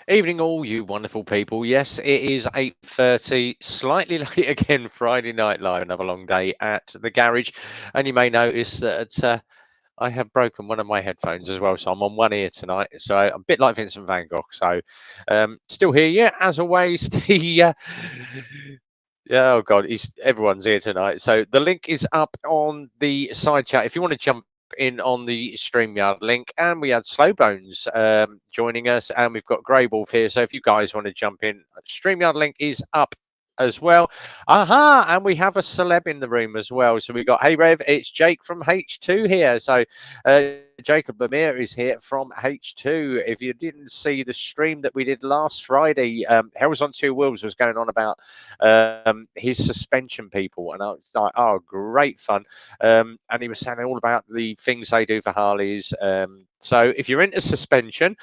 Evening, all you wonderful people. Yes, it is 8:30, slightly late again, Friday night live, another long day at the garage. And you may notice that I have broken one of my headphones as well, so I'm on one ear tonight. So I'm a bit like Vincent van Gogh. So still here, yeah, as always. Yeah, oh God, everyone's here tonight. So the link is up on the side chat if you want to jump in on the StreamYard link. And we had Slowbones joining us, and we've got Grey Wolf here. So if you guys want to jump in, StreamYard link is up as well. Aha! And we have a celeb in the room as well. So we got, hey Rev, it's Jake from H2 here. So Jacob Lemire is here from H2. If you didn't see the stream that we did last Friday, Hells on Two Wheels was going on about his suspension people, and I was like, oh, great fun. And he was saying all about the things they do for Harleys. So if you're into suspension,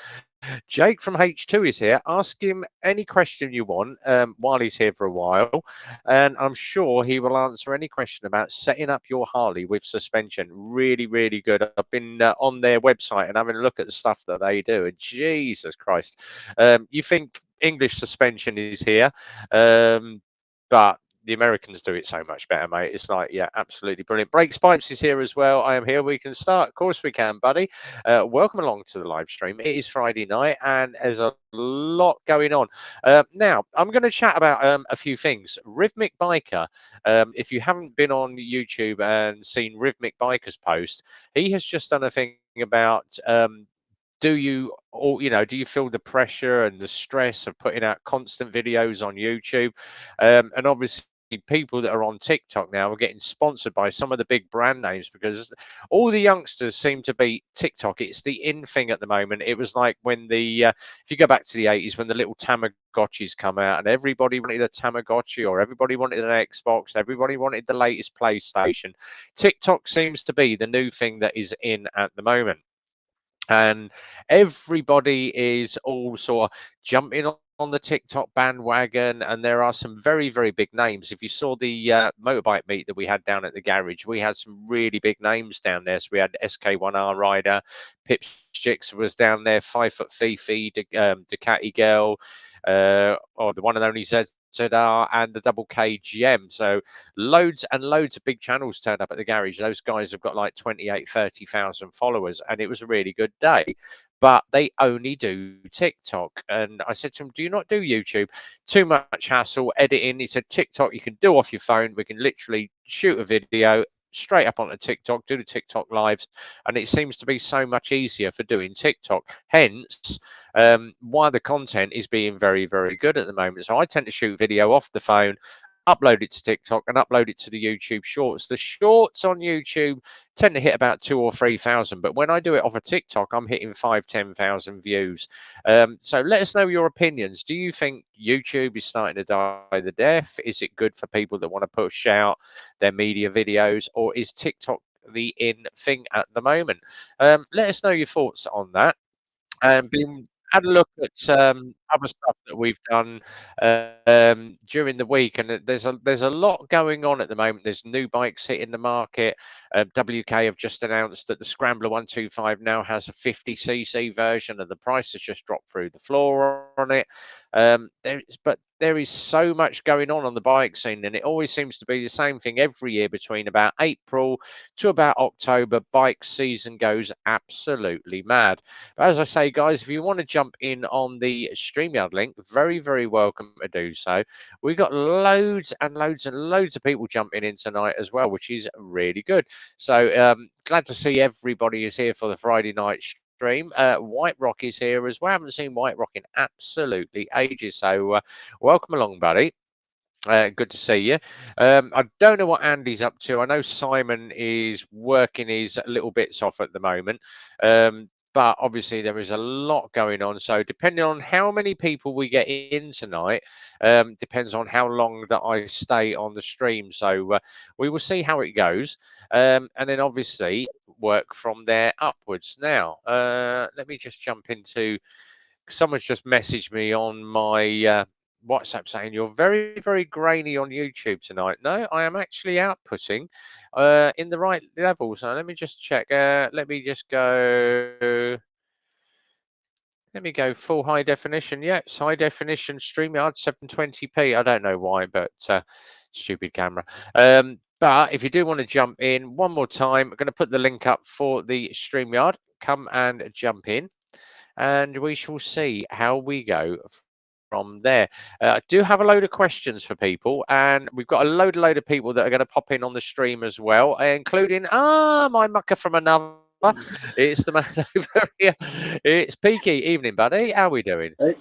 Jake from H2 is here. Ask him any question you want while he's here for a while, and I'm sure he will answer any question about setting up your Harley with suspension. Really, really good. I've been on their website and having a look at the stuff that they do, and Jesus Christ, you think English suspension is here, but the Americans do it so much better, mate. It's like, yeah, absolutely brilliant. Brakes Pipes is here as well. I am here. We can start. Of course we can, buddy. Welcome along to the live stream. It is Friday night and there's a lot going on. Now, I'm going to chat about a few things. Rhythmic Biker, if you haven't been on YouTube and seen Rhythmic Biker's post, he has just done a thing about do you, or do you feel the pressure and the stress of putting out constant videos on YouTube? And obviously people that are on TikTok now are getting sponsored by some of the big brand names, because all the youngsters seem to be TikTok. It's the in thing at the moment. It was like when if you go back to the 80s, when the little Tamagotchis come out and everybody wanted a Tamagotchi, or everybody wanted an Xbox, everybody wanted the latest PlayStation. TikTok seems to be the new thing that is in at the moment, and everybody is all sort of jumping on the TikTok bandwagon. And there are some very, very big names. If you saw the motorbike meet that we had down at the garage, we had some really big names down there. So we had SK1R Rider, Pipsticks was down there, 5 Foot Fifi, Ducati Girl, or the one and only ZZR, and the Double KGM. So loads and loads of big channels turned up at the garage. Those guys have got like 28, 30,000 followers, and it was a really good day. But they only do TikTok. And I said to him, do you not do YouTube? Too much hassle, editing. He said, TikTok, you can do off your phone. We can literally shoot a video straight up onto TikTok, do the TikTok lives, and it seems to be so much easier for doing TikTok. Hence, why the content is being very, very good at the moment. So I tend to shoot video off the phone, upload it to TikTok, and upload it to the YouTube Shorts. The Shorts on YouTube tend to hit about 2 or 3,000, but when I do it off a TikTok, I'm hitting 5, 10,000 views. So let us know your opinions. Do you think YouTube is starting to die the death? Is it good for people that want to push out their media videos, or is TikTok the in thing at the moment? Let us know your thoughts on that. Been had a look at other stuff that we've done during the week, and there's a lot going on at the moment. There's new bikes hitting the market. WK have just announced that the Scrambler 125 now has a 50cc version, and the price has just dropped through the floor on it. But there is so much going on the bike scene, and it always seems to be the same thing every year. Between about April to about October, bike season goes absolutely mad. But as I say, guys, if you want to jump in on the StreamYard link, very, very welcome to do so. We've got loads and loads and loads of people jumping in tonight as well, which is really good. So glad to see everybody is here for the Friday night stream. White Rock is here as well. I haven't seen White Rock in absolutely ages. So welcome along, buddy. Good to see you. I don't know what Andy's up to. I know Simon is working his little bits off at the moment. But obviously there is a lot going on. So depending on how many people we get in tonight, depends on how long that I stay on the stream. So we will see how it goes. And then obviously work from there upwards. Now, let me just jump into, someone's just messaged me on my WhatsApp saying you're very, very grainy on YouTube tonight. No, I am actually outputting in the right level. So let me just check. Let me just go. Let me go full high definition. Yeah, it's high definition StreamYard 720p. I don't know why, but stupid camera. But if you do want to jump in one more time, I'm going to put the link up for the StreamYard. Come and jump in, and we shall see how we go from there. I do have a load of questions for people, and we've got a load of people that are going to pop in on the stream as well, including my mucker from another. It's the man over here. It's Peaky. Evening, buddy. How are we doing? Hey,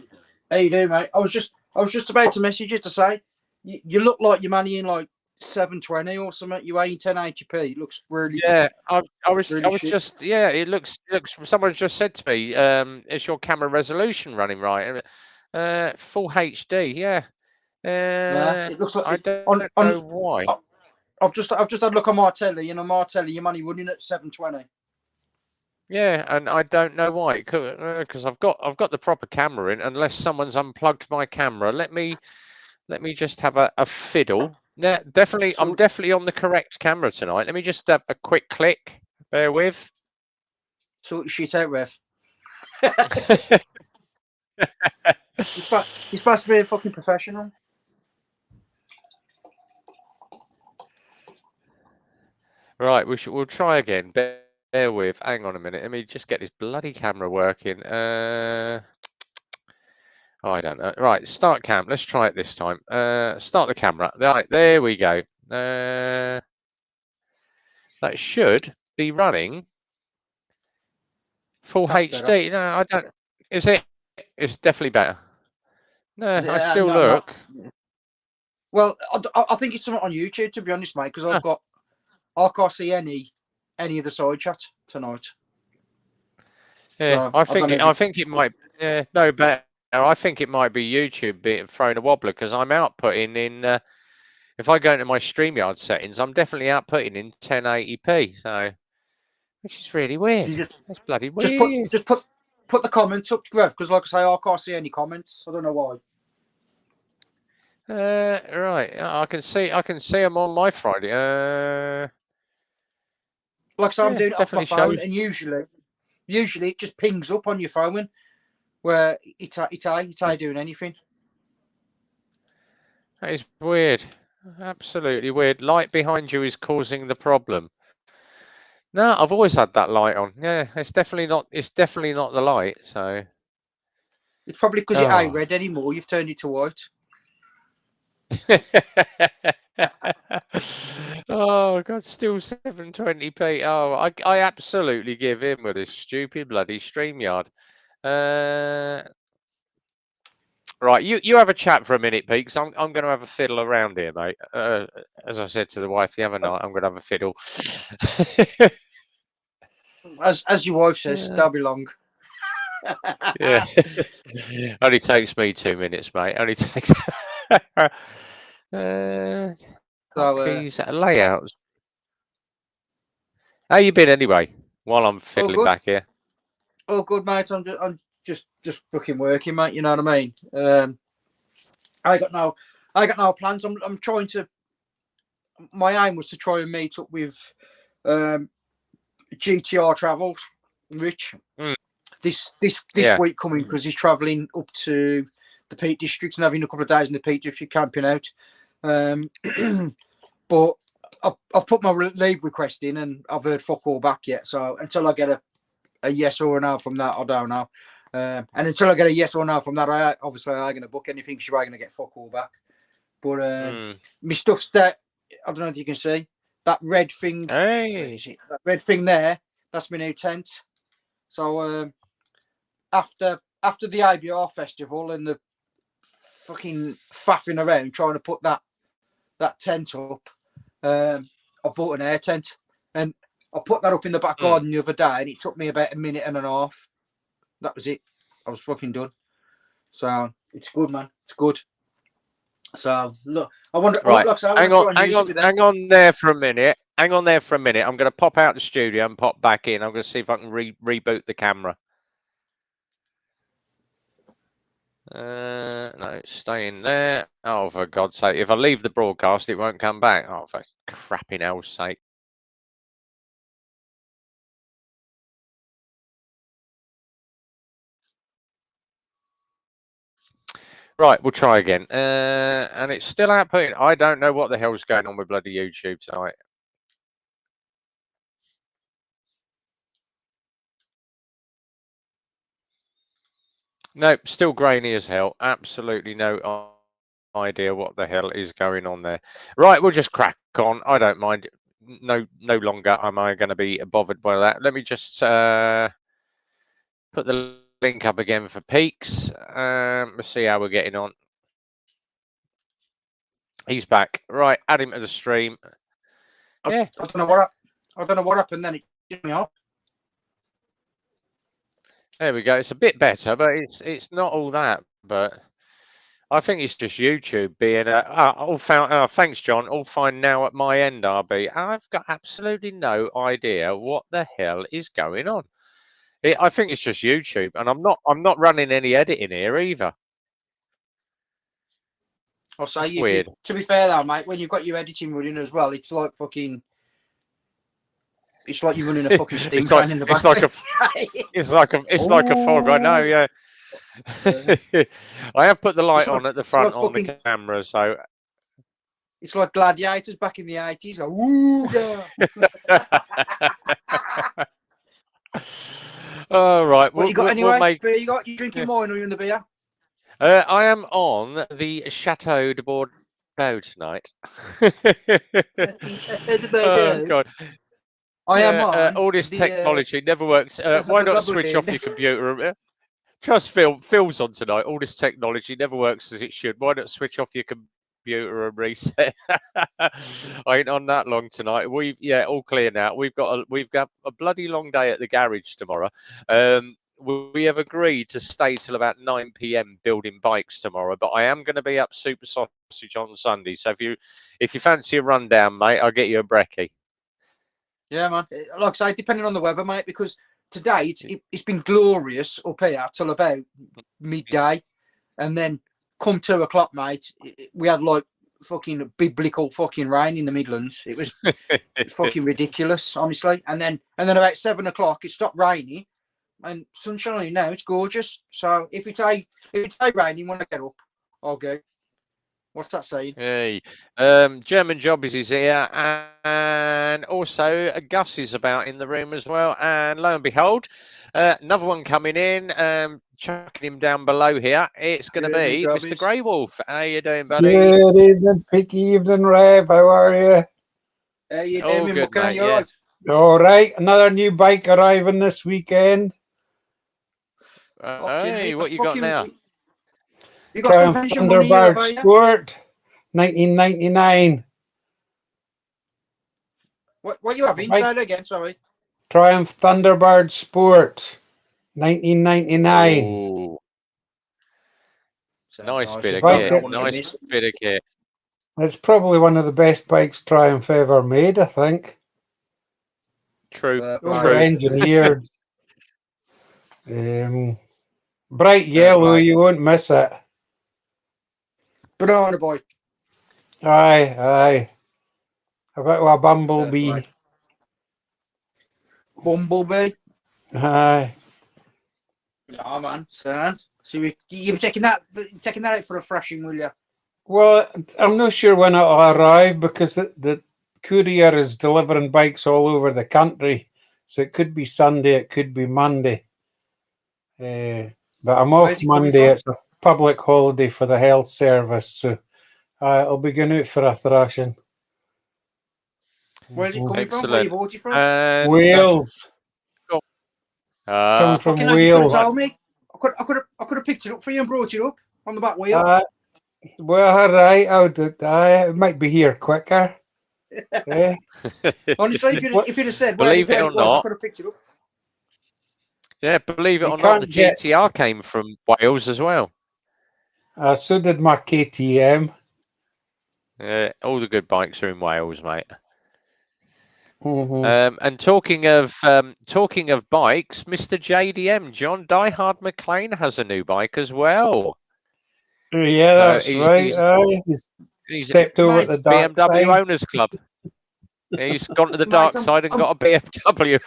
how you doing, mate? I was just about to message you to say you look like you're manning like 720 or something. You ain't 1080p. It looks really I was really just It looks. Someone just said to me, is your camera resolution running right? Full HD. Yeah. it looks like I don't know why. I've just had a look on my telly. You know, my telly, you're only running at 720. Yeah, and I don't know why. Because I've got the proper camera in, unless someone's unplugged my camera. Let me just have a fiddle. Yeah, definitely. I'm definitely on the correct camera tonight. Let me just have a quick click. Bear with. Sort your shit out, Rev. You're supposed to be a fucking professional. Right, we'll try again. Bear with. Hang on a minute. Let me just get this bloody camera working. I don't know. Right, start cam. Let's try it this time. Start the camera. Right, there we go. That should be running full That's HD. better. No, I don't. Is it? It's definitely better. No, I still no, look. Well, I think it's something on YouTube, to be honest, mate, because I can't see any of the side chat tonight. Yeah, so, I think it might. Yeah, no, but I think it might be YouTube being thrown a wobbler because I'm outputting in. If I go into my StreamYard settings, I'm definitely outputting in 1080p. So, which is really weird. That's bloody weird. Just put the comments up, Rev, because like I say, I can't see any comments. I don't know why. Right, I can see them on my Friday. Like I say, I'm doing it off my phone, shows. and usually it just pings up on your phone where it's doing anything. That is weird. Absolutely weird. Light behind you is causing the problem. No, I've always had that light on. Yeah, it's definitely not the light. So it's probably because it ain't red anymore. You've turned it to white. Oh God, still 720p. Oh, I absolutely give in with this stupid bloody StreamYard. Right, you have a chat for a minute, Pete, because I'm going to have a fiddle around here, mate. As I said to the wife the other night, I'm going to have a fiddle. As your wife says, that'll be long. Yeah, only takes me 2 minutes, mate. Only takes. Keys, layouts. How you been anyway? While I'm fiddling back here. Oh, good, mate. I'm just fucking working, mate. You know what I mean? I got no plans. I'm trying to. My aim was to try and meet up with GTR Travels, Rich, this week coming, because he's travelling up to the Peak District and having a couple of days in the Peak District camping out. But I've put my leave request in and I've heard fuck all back yet. So until I get a yes or a no from that, I don't know. And until I get a yes or no from that, I ain't going to book anything because you ain't going to get fuck all back. But my stuff's that, I don't know if you can see that red thing. Hey, that red thing there, that's my new tent. So after the IBR festival and the fucking faffing around trying to put that tent up, I bought an air tent and I put that up in the back garden the other day, and it took me about a minute and a half. That was it. I was fucking done. So it's good, man. It's good. So look, I wonder. Right, hang on there for a minute. Hang on there for a minute. I'm going to pop out the studio and pop back in. I'm going to see if I can reboot the camera. No, stay in there. Oh, for God's sake! If I leave the broadcast, it won't come back. Oh, for crapping hell's sake! Right, we'll try again. And it's still outputting. I don't know what the hell's going on with bloody YouTube tonight. Nope, still grainy as hell. Absolutely no idea what the hell is going on there. Right, we'll just crack on. I don't mind. No longer am I going to be bothered by that. Let me just put the link up again for Peaks. Let's see how we're getting on. He's back. Right, add him to the stream. Yeah. I don't know what happened then. It took me off. There we go. It's a bit better, but it's not all that. But I think it's just YouTube being all found. Thanks, John. All fine now at my end, RB. I've got absolutely no idea what the hell is going on. I think it's just YouTube, and I'm not running any editing here either. I'll say weird. To be fair, though, mate, when you've got your editing running as well, it's like fucking. It's like you're running a fucking steam train in the back. It's like a fog. I know, yeah. I have put the light on at the front on the camera, so it's like Gladiators back in the 80s. Like, woo, all right. What you got anyway? Beer you got? You drinking wine or you in the beer? I am on the Chateau de Bordeaux tonight. Oh, God. I am on. All this technology never works. Why not switch off your computer? Trust Phil. Phil's on tonight. All this technology never works as it should. Why not switch off your computer and reset? I ain't on that long tonight. All clear now. We've got a bloody long day at the garage tomorrow. We have agreed to stay till about 9 p.m. building bikes tomorrow, but I am going to be up Super Sausage on Sunday. So if you fancy a rundown, mate, I'll get you a brekkie. Yeah, man. Like I say, depending on the weather, mate, because today it's been glorious up here till about midday, and then come 2 o'clock, mate, we had like fucking biblical fucking rain in the Midlands. It was fucking ridiculous, honestly. And then about 7 o'clock, it stopped raining. And sunshine now, it's gorgeous. So if it's raining when I get up, I'll go. What's that saying? Hey, German Jobbies is here, and also Gus is about in the room as well. And lo and behold, another one coming in, chucking him down below here. It's going to be Mr. Grey Wolf. How you doing, buddy? Good evening, Peaky evening, Rev. How are you? How you doing, good, mate, you right? All right. Another new bike arriving this weekend. Hey, what you got now? You got some Thunderbird Sport, 1999. What you have inside again? Sorry. Triumph Thunderbird Sport, 1999. Ooh. Nice bit of kit. Nice bit of kit. It's probably one of the best bikes Triumph ever made, I think. True. Over-engineered. Bright yellow, you won't miss it. Banana boy. Aye. A bit of a bumblebee. Bumblebee. Aye. Yeah, man. Sound. So you're taking that out for a thrashing, will you? Well, I'm not sure when it'll arrive because the courier is delivering bikes all over the country. So it could be Sunday, it could be Monday. But I'm off Monday. It's a public holiday for the health service, so I'll be going out for a thrashing. Where's it coming from? Where you bought it from? Wales. Coming from Wales. Told me. I could have picked it up for you and brought it up on the back wheel. Well, all right. It might be here quicker. Honestly, if you'd have said, believe it or not, I could have picked it up. Yeah, believe it or not, the GTR came from Wales as well. So did my KTM. All the good bikes are in Wales, mate. Mm-hmm. And talking of bikes, Mr. JDM, John Diehard McLean has a new bike as well. Yeah, that's right. He's stepped over at the dark BMW side. Owners Club. He's gone to the dark side and got a BMW.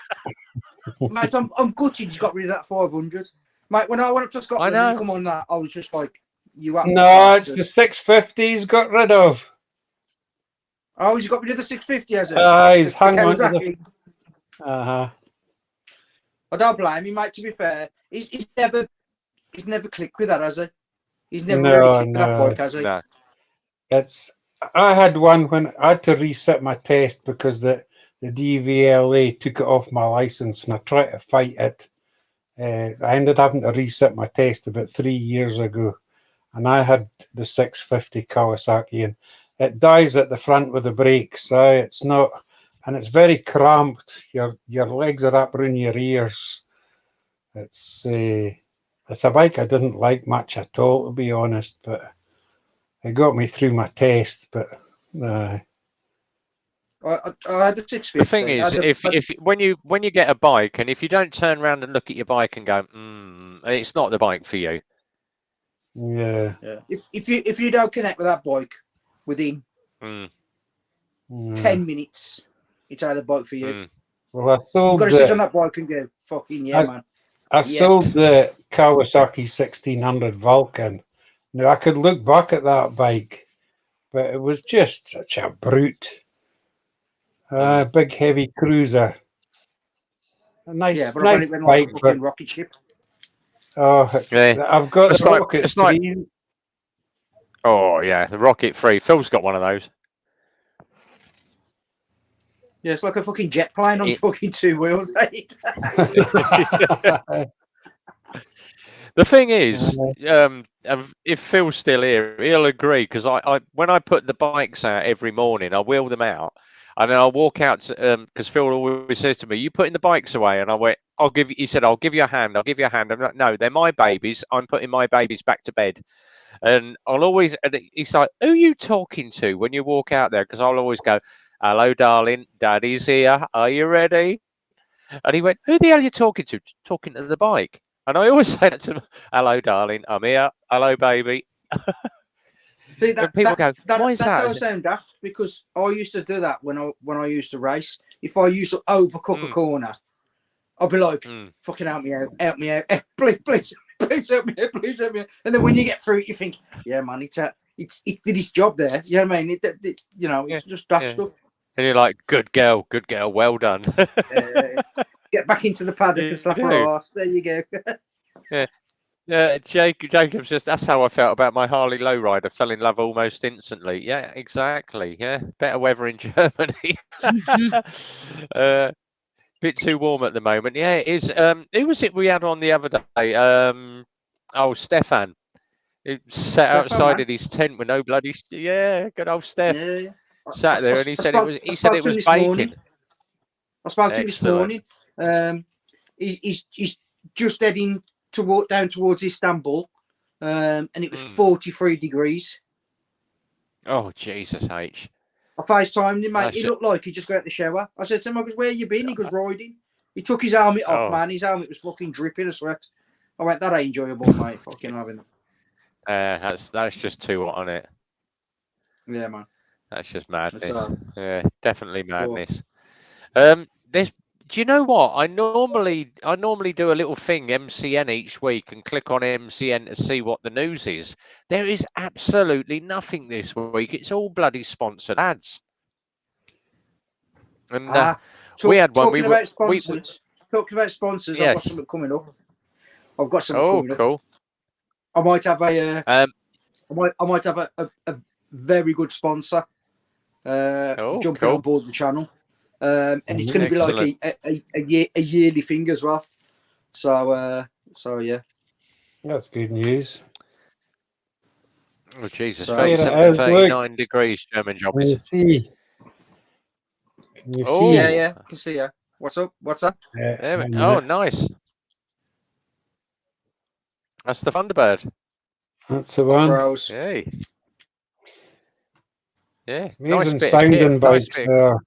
Mate, I'm gutted he's got rid of that 500. Mate, when I went up to Scotland and you come on that, I was just like, You happy No, it's bastard. the 650 he's got rid of. Oh, he's got rid of the 650, has he? He's The hung on to the. Kawasaki. Uh-huh. I don't blame him, mate. To be fair, he's never clicked with that, has he? He's never really clicked with that bike, has he? No. I had one when I had to reset my test because the DVLA took it off my license, and I tried to fight it. I ended up having to reset my test about 3 years ago, and I had the 650 Kawasaki, and it dies at the front with the brakes. It's not, and it's very cramped. Your legs are up around your ears. It's a bike I didn't like much at all, to be honest, but it got me through my test. But I had the 650. The thing is, if when you get a bike, and if you don't turn around and look at your bike and go, it's not the bike for you. yeah. If you don't connect with that bike within 10 minutes, it's either bike for you. Well, I sold You've got to sit on that bike and go, fucking yeah, man. I sold the Kawasaki 1600 Vulcan. Now, I could look back at that bike, but it was just such a brute. Big, heavy cruiser. A nice, but I nice it went bike. like a fucking rocket ship. I've got It's the like- Rocket it's like- 3. Oh yeah, the Rocket 3. Phil's got one of those. Yeah, it's like a fucking jet plane on It- fucking two wheels. The thing is, if Phil's still here, he'll agree, because I when I put the bikes out every morning, I wheel them out, and then I'll walk out because Phil always says to me, "You putting the bikes away?" And I went, "I'll give you." He said, "I'll give you a hand. I'll give you a hand." I'm like, "No, they're my babies. I'm putting my babies back to bed." And I'll always, and he's like, "Who are you talking to when you walk out there?" Because I'll always go, "Hello, darling, Daddy's here. Are you ready?" And he went, "Who the hell are you talking to?" "Talking to the bike." And I always say that to him, "Hello, darling, I'm here. Hello, baby." See, And people go, "Why is that?" does sound daft, because I used to do that when I used to race. If I used to overcut a corner, I'd be like, "Fucking help me out, please help me out, please help me out." And then when you get through it, you think, "Yeah, man, it did its job there." You know what I mean? It's just daft stuff. And you're like, good girl, well done." Get back into the paddock and slap her arse. There you go. Yeah, Jacob's that's how I felt about my Harley Lowrider. Fell in love almost instantly. Yeah, exactly. Yeah, better weather in Germany. Bit too warm at the moment. Yeah, it is. Who was it we had on the other day? Stefan. It sat outside in his tent with no bloody. Yeah, good old Steph. Yeah. Sat there, and he said it was baking. I spoke to him this morning. He's just heading to walk down towards Istanbul, and it was 43 degrees. Oh, Jesus H. I FaceTimed him, mate. He looked like he just got out the shower. I said to him, "Where you been?" He goes, "Riding." He took his helmet off, man. His helmet was fucking dripping of sweat. I went, "That ain't enjoyable, mate. Fucking having that." That's just too hot on it. Yeah, man. That's just madness. So, Yeah, definitely madness. Do you know what? I normally do a little thing, MCN, each week, and click on MCN to see what the news is. There is absolutely nothing this week. It's all bloody sponsored ads. And we had one. Talking about sponsors. Talking about sponsors, yes. I've got something coming up. I've got something coming up. Cool. I might have I might have a very good sponsor jumping on board the channel. And it's going to be like a yearly thing as well. So yeah. That's good news. Oh, Jesus. So, 39 degrees, German job. Can you see? Yeah, I can see. Yeah. What's up? Oh, nice. That's the Thunderbird. That's the one. Hey. Yeah. Amazing sounding bikes there.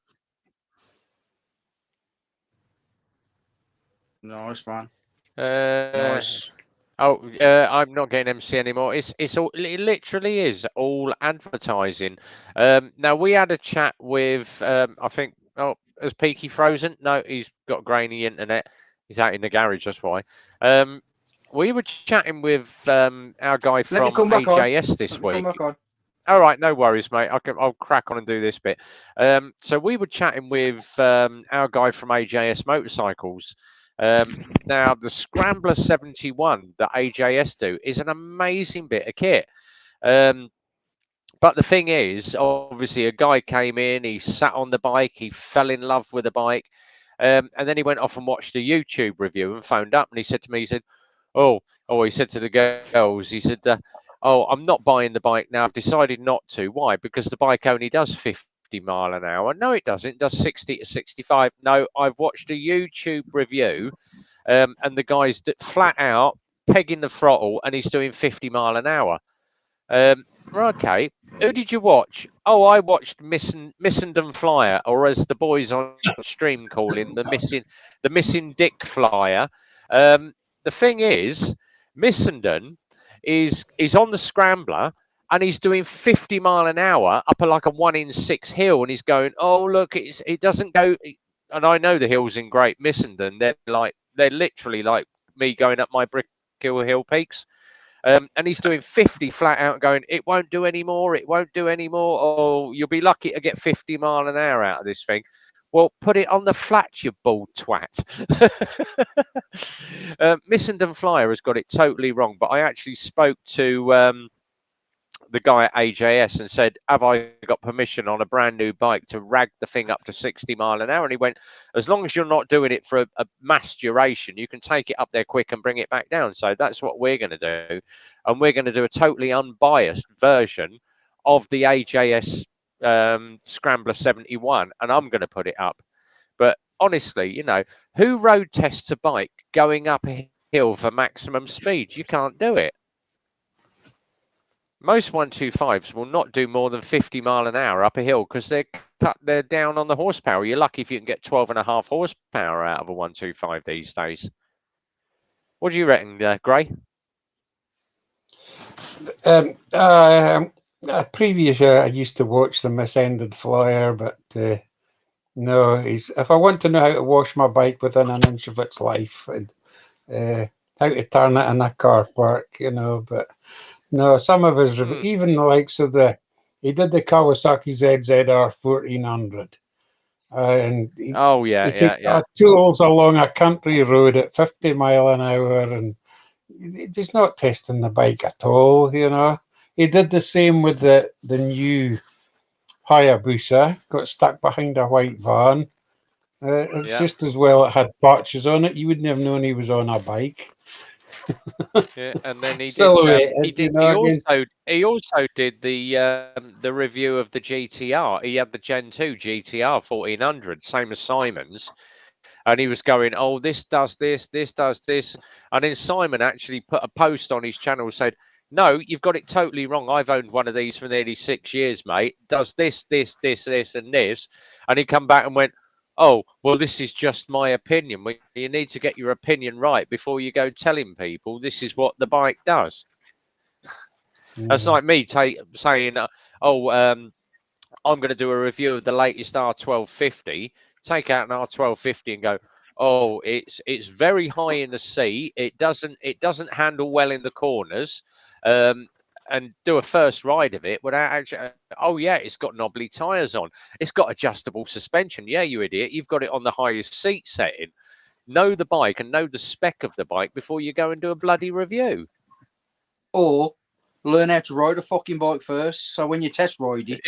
Nice, man. Nice. I'm not getting MC anymore. It literally is all advertising. Now we had a chat with I think is Peaky frozen? No, he's got grainy internet. He's out in the garage, that's why. We were chatting with our guy Let me from come back on. AJS this Let me come week. back on. All right, no worries, mate. I'll crack on and do this bit. So we were chatting with our guy from AJS Motorcycles. Now the Scrambler 71 that AJS do is an amazing bit of kit. But the thing is, obviously, a guy came in, he sat on the bike, he fell in love with the bike, and then he went off and watched a YouTube review and phoned up and he said to me, he said, he said to the girls, he said, oh, I'm not buying the bike now. I've decided not to. Why? Because the bike only does 50 mile an hour. No, it doesn't. It does 60 to 65. No, I've watched a YouTube review, and the guy's flat out pegging the throttle and he's doing 50 mile an hour. Okay. Who did you watch? Oh, I watched Missenden Flyer, or as the boys on stream call him, the missing Dick Flyer. The thing is, Missenden is on the Scrambler and he's doing 50 mile an hour up like a 1 in 6 hill, and he's going, oh look, it doesn't go. And I know the hills in Great Missenden, they're literally like me going up my Brick Hill peaks. And he's doing 50 flat out, going, it won't do any more. It won't do any more. Oh, you'll be lucky to get 50 mile an hour out of this thing. Well, put it on the flat, you bald twat. Missenden Flyer has got it totally wrong. But I actually spoke to the guy at AJS and said, have I got permission on a brand new bike to rag the thing up to 60 mile an hour? And he went, as long as you're not doing it for a mass duration, you can take it up there quick and bring it back down. So that's what we're going to do. And we're going to do a totally unbiased version of the AJS Scrambler 71. And I'm going to put it up. But honestly, you know, who road tests a bike going up a hill for maximum speed? You can't do it. Most 125s will not do more than 50 mile an hour up a hill because they're down on the horsepower. You're lucky if you can get 12.5 horsepower out of a 125 these days. What do you reckon, Gray? Previous year, I used to watch the Missenden Flyer, but no, if I want to know how to wash my bike within an inch of its life and how to turn it in a car park, you know, but no, some of his, even the likes of he did the Kawasaki ZZR 1400. And he takes tools along a country road at 50 mile an hour, and he's not testing the bike at all, you know. He did the same with the new Hayabusa, got stuck behind a white van. It's just as well it had patches on it. You wouldn't have known he was on a bike. Yeah, and then he also did the review of the GTR. He had the Gen 2 GTR 1400, same as Simon's, and he was going, oh, this does this, this does this, and then Simon actually put a post on his channel said, no, you've got it totally wrong. I've owned one of these for nearly 6 years, mate. Does this, this, this, this, and this, and he come back and went, oh, well, this is just my opinion. You need to get your opinion right before you go telling people this is what the bike does. That's like me saying, I'm going to do a review of the latest R1250, take out an R1250 and go, oh, it's very high in the seat. It doesn't handle well in the corners. And do a first ride of it without actually, oh yeah, it's got knobbly tyres on. It's got adjustable suspension. Yeah, you idiot. You've got it on the highest seat setting. Know the bike and know the spec of the bike before you go and do a bloody review. Or learn how to ride a fucking bike first. So when you test ride it,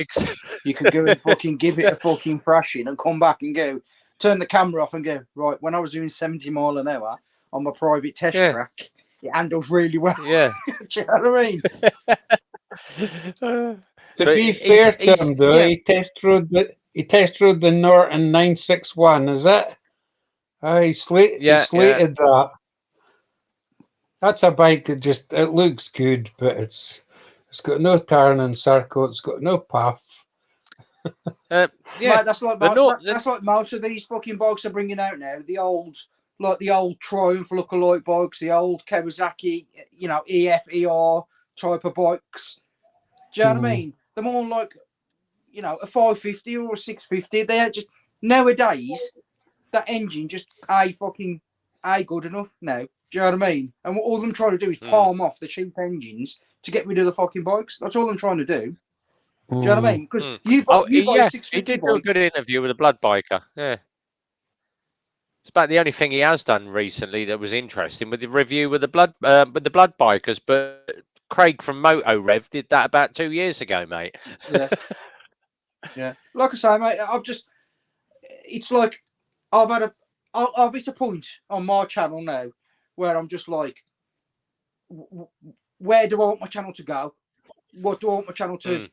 you can go and fucking give it a fucking thrashing and come back and go, turn the camera off and go, right, when I was doing 70 mile an hour on my private test track, it handles really well. Yeah. Do you know what I mean? To be fair to him, though, he test rode the Norton 961, is it? He slated that. That's a bike that it looks good, but it's got no turning circle, it's got no path. Mate, that's like most of these fucking bikes are bringing out now. The old Triumph lookalike bikes, the old Kawasaki, you know, EF, ER type of bikes. Do you know what I mean? They're more like, you know, a 550 or a 650. They're just, nowadays, that engine just fucking good enough now. Do you know what I mean? And what all I'm trying to do is Mm. palm off the cheap engines to get rid of the fucking bikes. That's all I'm trying to do. Do you know what I mean? Because you buy a yeah, 650 he did do a bike. good interview with a blood biker. Yeah. It's about the only thing he has done recently that was interesting with the review with the blood bikers. But Craig from Moto Rev did that about 2 years ago, mate. Yeah. Yeah. Like I say, mate, it's like I've hit a point on my channel now where I'm just like, where do I want my channel to go? What do I want my channel to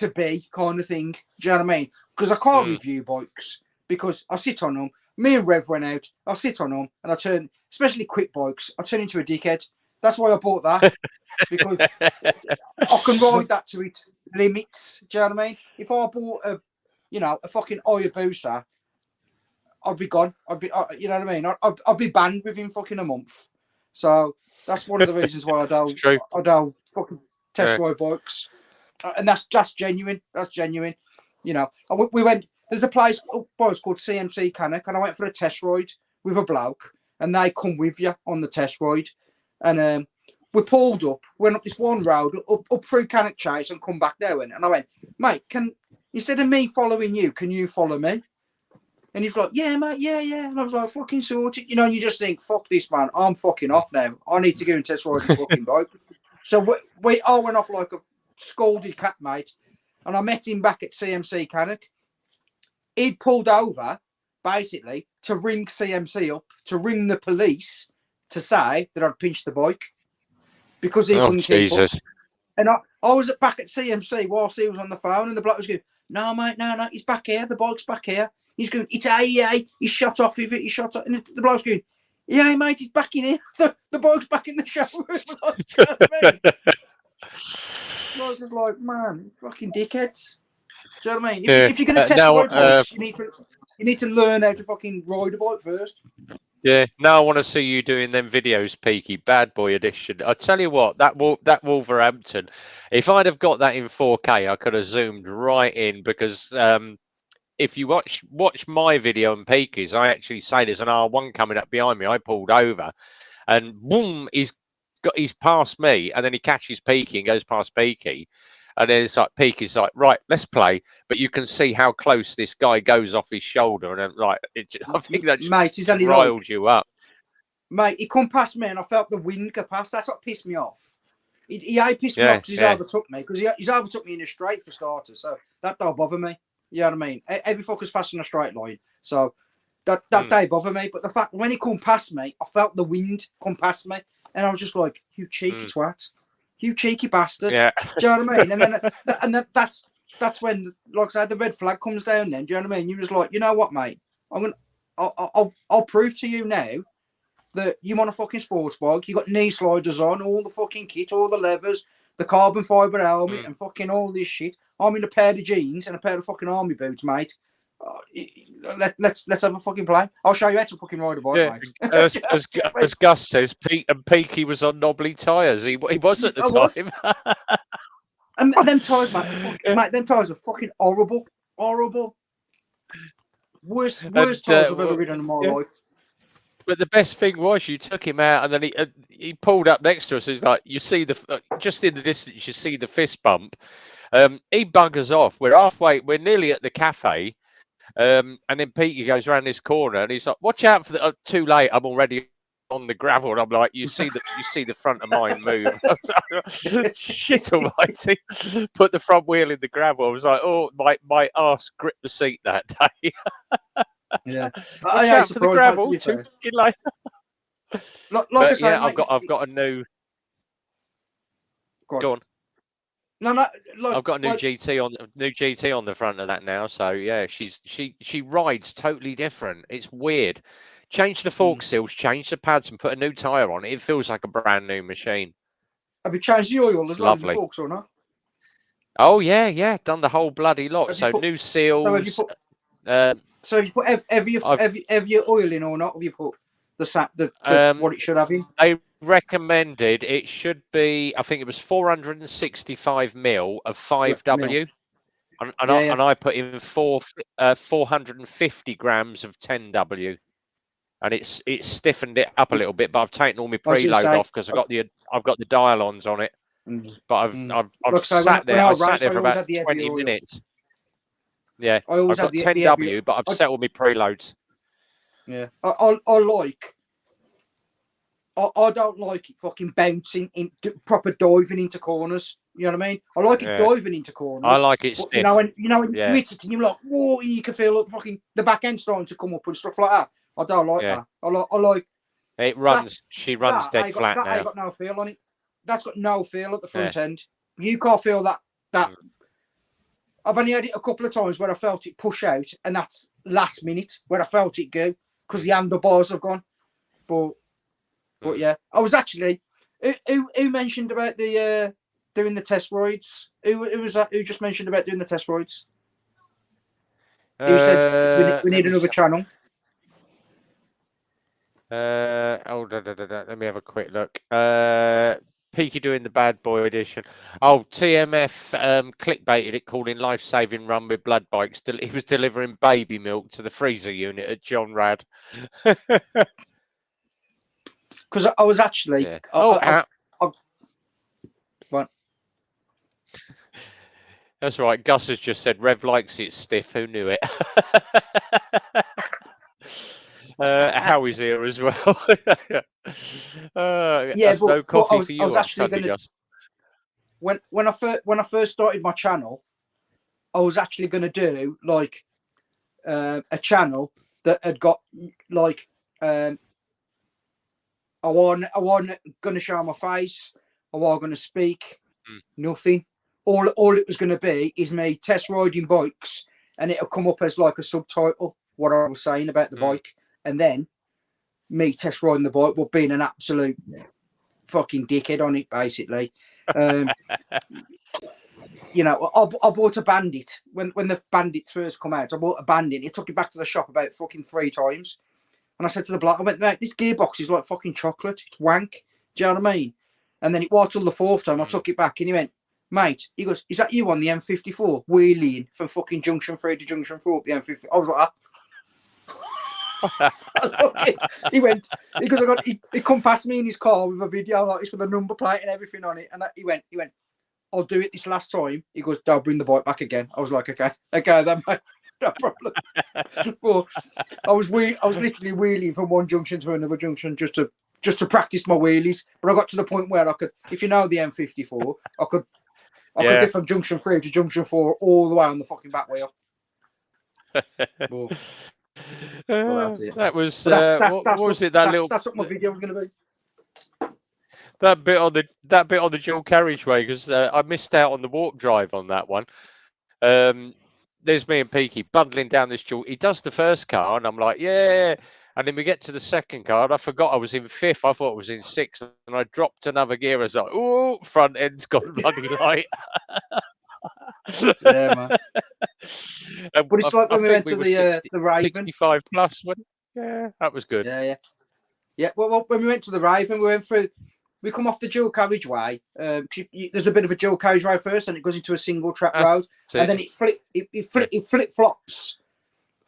be, kind of thing? Do you know what I mean? Because I can't review bikes because I sit on them. Me and Rev went out. I sit on them and I turn, especially quick bikes, I turn into a dickhead. That's why I bought that because I can ride that to its limits. Do you know what I mean? If I bought a fucking Hayabusa, I'd be gone. You know what I mean? I'd be banned within fucking a month. So that's one of the reasons why I don't fucking test ride bikes, and that's just genuine. That's genuine. You know, we went. There's a place, boys, called CMC Cannock, and I went for a test ride with a bloke, and they come with you on the test ride, and we pulled up, went up this one road, up through Cannock Chase, and come back there. And I went, mate, instead of me following you, can you follow me? And he's like, yeah, mate, yeah. And I was like, fucking sorted. You know, and you just think, fuck this, man. I'm fucking off now. I need to go and test ride the fucking bike. So we all went off like a scolded cat, mate. And I met him back at CMC Cannock. He'd pulled over, basically, to ring CMC up, to ring the police to say that I'd pinched the bike because he wouldn't keep up. And I was back at CMC whilst he was on the phone, and the bloke was going, no, mate, no, he's back here. The bike's back here. He's going, it's AEA. He's shot off with it. He's shot off. And the bloke's going, yeah, mate, he's back in here. The bike's back in the showroom. Like, you know what I mean? I was just like, man, fucking dickheads. Do you know what I mean? If you're going to test ride bikes, you need to learn how to fucking ride a bike first. Yeah, now I want to see you doing them videos, Peaky, Bad Boy Edition. I tell you what, that Wolverhampton, if I'd have got that in 4K, I could have zoomed right in because if you watch my video and Peaky's, I actually say there's an R1 coming up behind me. I pulled over, and boom, he's past me, and then he catches Peaky and goes past Peaky. And then it's like Peaky's like, right, let's play. But you can see how close this guy goes off his shoulder, and I think that just riled you up. Mate, he come past me, and I felt the wind go past. That's what pissed me off. He pissed me off because he's overtook me. Because he's overtook me in a straight for starters. So that don't bother me. You know what I mean? Every fucker's fast in a straight line. So that don't bother me. But the fact when he come past me, I felt the wind come past me, and I was just like, "You cheeky twat." You cheeky bastard. Yeah. Do you know what I mean? And then that's when, like I said, the red flag comes down then. Do you know what I mean? You're just like, you know what, mate? I'll prove to you now that you want a fucking sports bike. You got knee sliders on, all the fucking kit, all the levers, the carbon fibre helmet, and fucking all this shit. I'm in a pair of jeans and a pair of fucking army boots, mate. Let's have a fucking play. I'll show you how to fucking ride a bike, mate. As Gus says, Peaky was on knobbly tyres. He was at the time. And them tyres, mate, them tyres are fucking horrible. Worst tyres I've ever ridden in my life. But the best thing was you took him out, and then he pulled up next to us. He's like, you see just in the distance, you see the fist bump. He buggers off. We're halfway. We're nearly at the cafe. And then Peaky goes around this corner, and he's like, "Watch out for the too late! I'm already on the gravel." And I'm like, "You see the front of mine move." Shit almighty! Put the front wheel in the gravel. I was like, "Oh, my arse gripped the seat that day." Yeah, watch out for the gravel. Too fucking late. Like I say, yeah, mate, I've got a new. Go on. No, I've got a new GT on the front of that now. So yeah, she rides totally different. It's weird. Change the fork seals, change the pads, and put a new tyre on it. It feels like a brand new machine. Have you changed the oil as well, the forks or not? Oh yeah, done the whole bloody lot. So new seals. So have you put every oil in or not? Have you put what it should have in? They recommended it should be, I think it was 465 mil of 5W, and I put in 450 grams of 10W. and it's stiffened it up a little bit. But I've taken all my I was gonna preload say, off because I've got the dial-ons on it. But I've Like I say, sat there. I I sat race, there I for always about had the heavy 20 oil. minutes. Yeah, I always I've had got the 10W, but I've set all my preloads. Yeah, I like. I don't like it fucking bouncing in proper diving into corners. You know what I mean? I like it diving into corners. I like it but stiff. you know when you hit it and you're like, whoa, you can feel the back end starting to come up and stuff like that. I don't like that. I like. It runs. She runs dead flat now. I got no feel on it. That's got no feel at the front end. You can't feel that. I've only had it a couple of times where I felt it push out, and that's last minute where I felt it go because the handlebars have gone. But yeah, I was actually. Who mentioned about the doing the test rides? Who was that? Who just mentioned about doing the test rides? Who said we need another channel? Let me have a quick look. Peaky doing the bad boy edition. Oh, TMF clickbaited it, calling life-saving run with blood bikes. He was delivering baby milk to the freezer unit at John Rad. Because I was actually. Yeah. What? That's right. Gus has just said Rev likes it stiff. Who knew it? Howie's here as well. Yeah, that's no coffee for you. I was actually going to. When I first started my channel, I was actually going to do like a channel that had got like I wasn't going to show my face. I wasn't going to speak. Nothing. All it was going to be is me test riding bikes, and it'll come up as like a subtitle what I was saying about the bike, and then me test riding the bike, but being an absolute fucking dickhead on it, basically. You know, I bought a Bandit when the Bandits first come out. I bought a Bandit. It took it back to the shop about fucking 3 times, and I said to the bloke, I went, mate, this gearbox is like fucking chocolate. It's wank. Do you know what I mean? And then it was till the 4th time I took it back, and he went, mate, he goes, is that you on the M54 wheeling from fucking junction 3 to junction 4 up the M50? I was like, he went, because he come past me in his car with a video like this with a number plate and everything on it, and he went, I'll do it this last time. He goes, I'll bring the bike back again. I was like, okay, then mate, no problem. But I was literally wheeling from one junction to another junction just to practice my wheelies. But I got to the point where I could, if you know the M54, I could get from junction 3 to junction 4 all the way on the fucking back wheel. Well, that's it. That was what was it? That's what my video was going to be. That bit on the dual carriageway, because I missed out on the warp drive on that one. There's me and Peaky bundling down this dual. He does the first car, and I'm like, yeah. And then we get to the second car, and I forgot I was in 5th. I thought I was in 6th, and I dropped another gear. I was like, oh, front end's got running light. Yeah, man. But it's like when we went to the Raven. 65 plus, wasn't it? Yeah, that was good. Yeah. Well, when we went to the Raven, we come off the dual carriageway. There's a bit of a dual carriageway first, and it goes into a single track road, and then it flip flops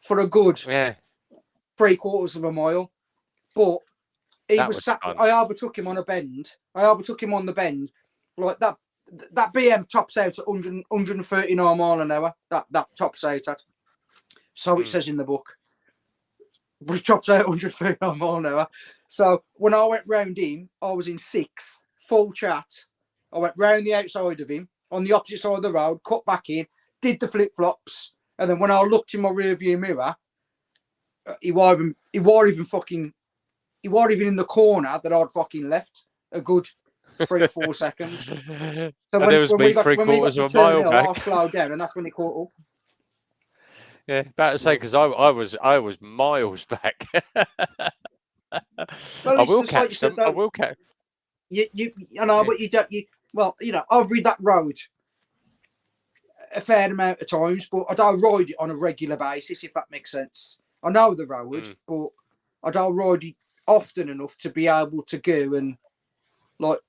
for a good 3/4 of a mile. But he was sat. I overtook him on a bend. I overtook him on the bend, like that. That BM tops out at 139 mile an hour. That tops out at. So it says in the book. But it tops out 139 mile an hour. So when I went round him, I was in 6th, full chat. I went round the outside of him, on the opposite side of the road, cut back in, did the flip flops, and then when I looked in my rear view mirror, he wasn't even in the corner that I'd fucking left a good 3 or 4 seconds. So when we got 3/4 of a mile back, I slowed down, and that's when he caught up. Yeah, about to say, because I was miles back. Well, I will catch them. I will catch. I know, but you don't. I've ridden that road a fair amount of times, but I don't ride it on a regular basis, if that makes sense. I know the road, but I don't ride it often enough to be able to go and like.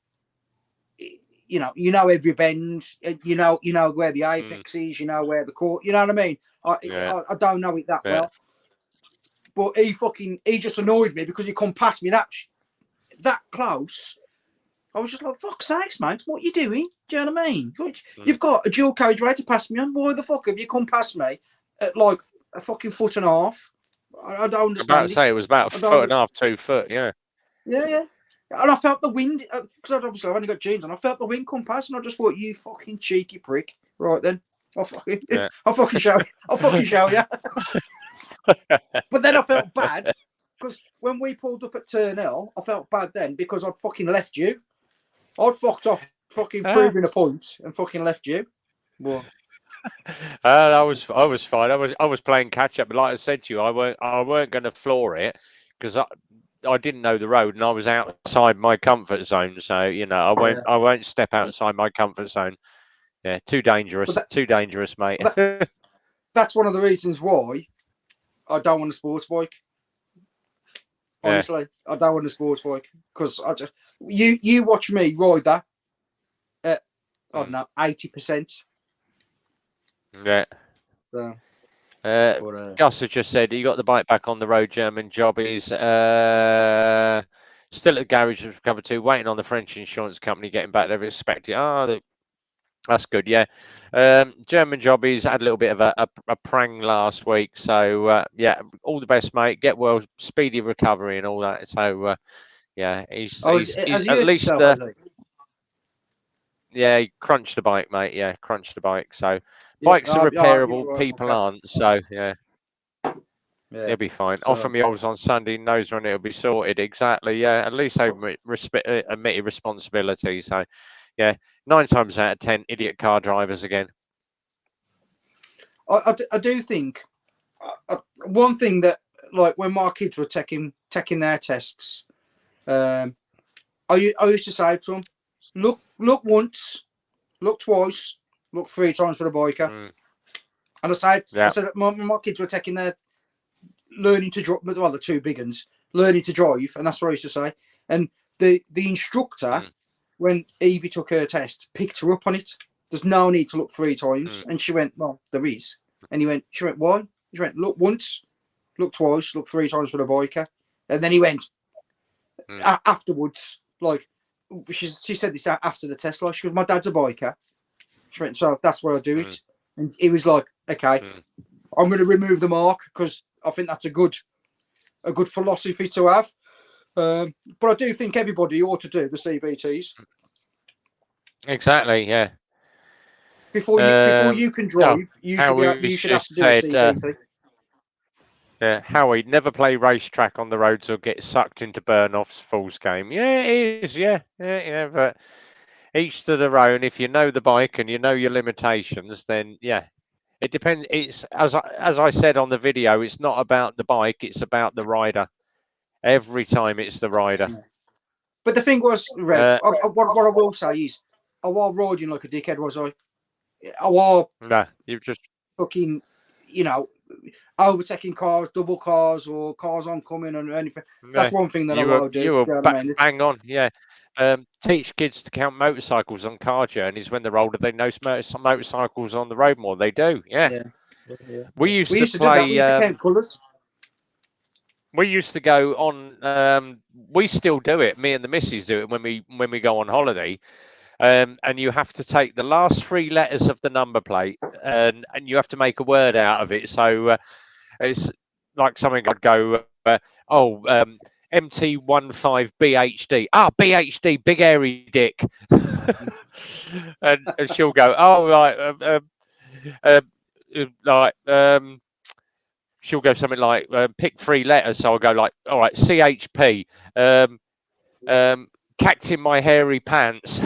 You know every bend. You know where the apex is. You know where the court. You know what I mean. I don't know it that well. But he just annoyed me because he come past me that close. I was just like, fuck's sakes, mate, what you doing? Do you know what I mean? You've got a dual carriageway to pass me on. Why the fuck have you come past me at like a fucking foot and a half? I don't understand. I'm about to say it was about a foot and a half, 2 foot, yeah. Yeah. And I felt the wind, because obviously I've only got jeans on. I felt the wind come past, and I just thought, you fucking cheeky prick. Right then, I'll fucking show you. But then I felt bad, because when we pulled up at Turnell, I felt bad then because I'd fucking left you. I'd fucked off fucking proving a point and fucking left you. What? I was fine. I was playing catch up, but like I said to you, I weren't going to floor it because I didn't know the road and I was outside my comfort zone. So I won't step outside my comfort zone. Yeah, too dangerous. Too dangerous, mate. That's one of the reasons why I don't want a sports bike. Honestly, I don't want a sports bike because you watch me ride that at I don't know 80%. Yeah. So, Gus has just said you got the bike back on the road. German jobbies. Still at the garage of cover 2, waiting on the French insurance company getting back. They've expected. That's good. Yeah. German jobbies had a little bit of a prang last week. So yeah, all the best, mate. Get well, speedy recovery and all that. So yeah, he's at least. Yeah, he crunched the bike, mate. Yeah, crunched the bike. So bikes are repairable, people aren't. So yeah. He'll be fine. Offer me overs on Sunday, nose run, it'll be sorted. Exactly. Yeah, at least they admitted responsibility. So yeah, 9 times out of 10, idiot car drivers again. I do think one thing that, like, when my kids were taking their tests, I used to say to them, look once, look twice, look 3 times for the biker. And I said my kids were taking their learning to drive, well, the 2 big ones, learning to drive, and that's what I used to say. And the instructor, when Evie took her test, picked her up on it. There's no need to look 3 times. And she went, well, there is. And she went, why? She went, look once, look twice, look 3 times for the biker. And then he went, afterwards, like, she said this after the test, like, she goes, my dad's a biker. She went, so that's where I do it. And he was like, okay, I'm going to remove the mark because I think that's a good philosophy to have. But I do think everybody ought to do the CBTs. Exactly, yeah. Before you can drive, you should have to do a CBT. Yeah, Howie, never play racetrack on the roads or get sucked into Burnoff's Fools game. Yeah, it is. Yeah, but each to their own. If you know the bike and you know your limitations, then yeah, it depends. It's as I said on the video, it's not about the bike; it's about the rider. Every time, it's the rider. But the thing was, Rev, what I will say is, I was riding like a dickhead, was I? No, you've just fucking, overtaking cars, double cars, or cars oncoming and anything. That's one thing that I will do. You were bang on, yeah. Teach kids to count motorcycles on car journeys when they're older. They know motorcycles on the road more. They do, yeah. We used to play. We used to count colours. We used to go on. We still do it. Me and the missus do it when we go on holiday. And you have to take the last 3 letters of the number plate and you have to make a word out of it. So it's like something I'd go, MT15BHD. BHD, big hairy dick. and she'll go, she'll go something like, pick 3 letters. So I'll go like, all right, CHP. Cacked in my hairy pants.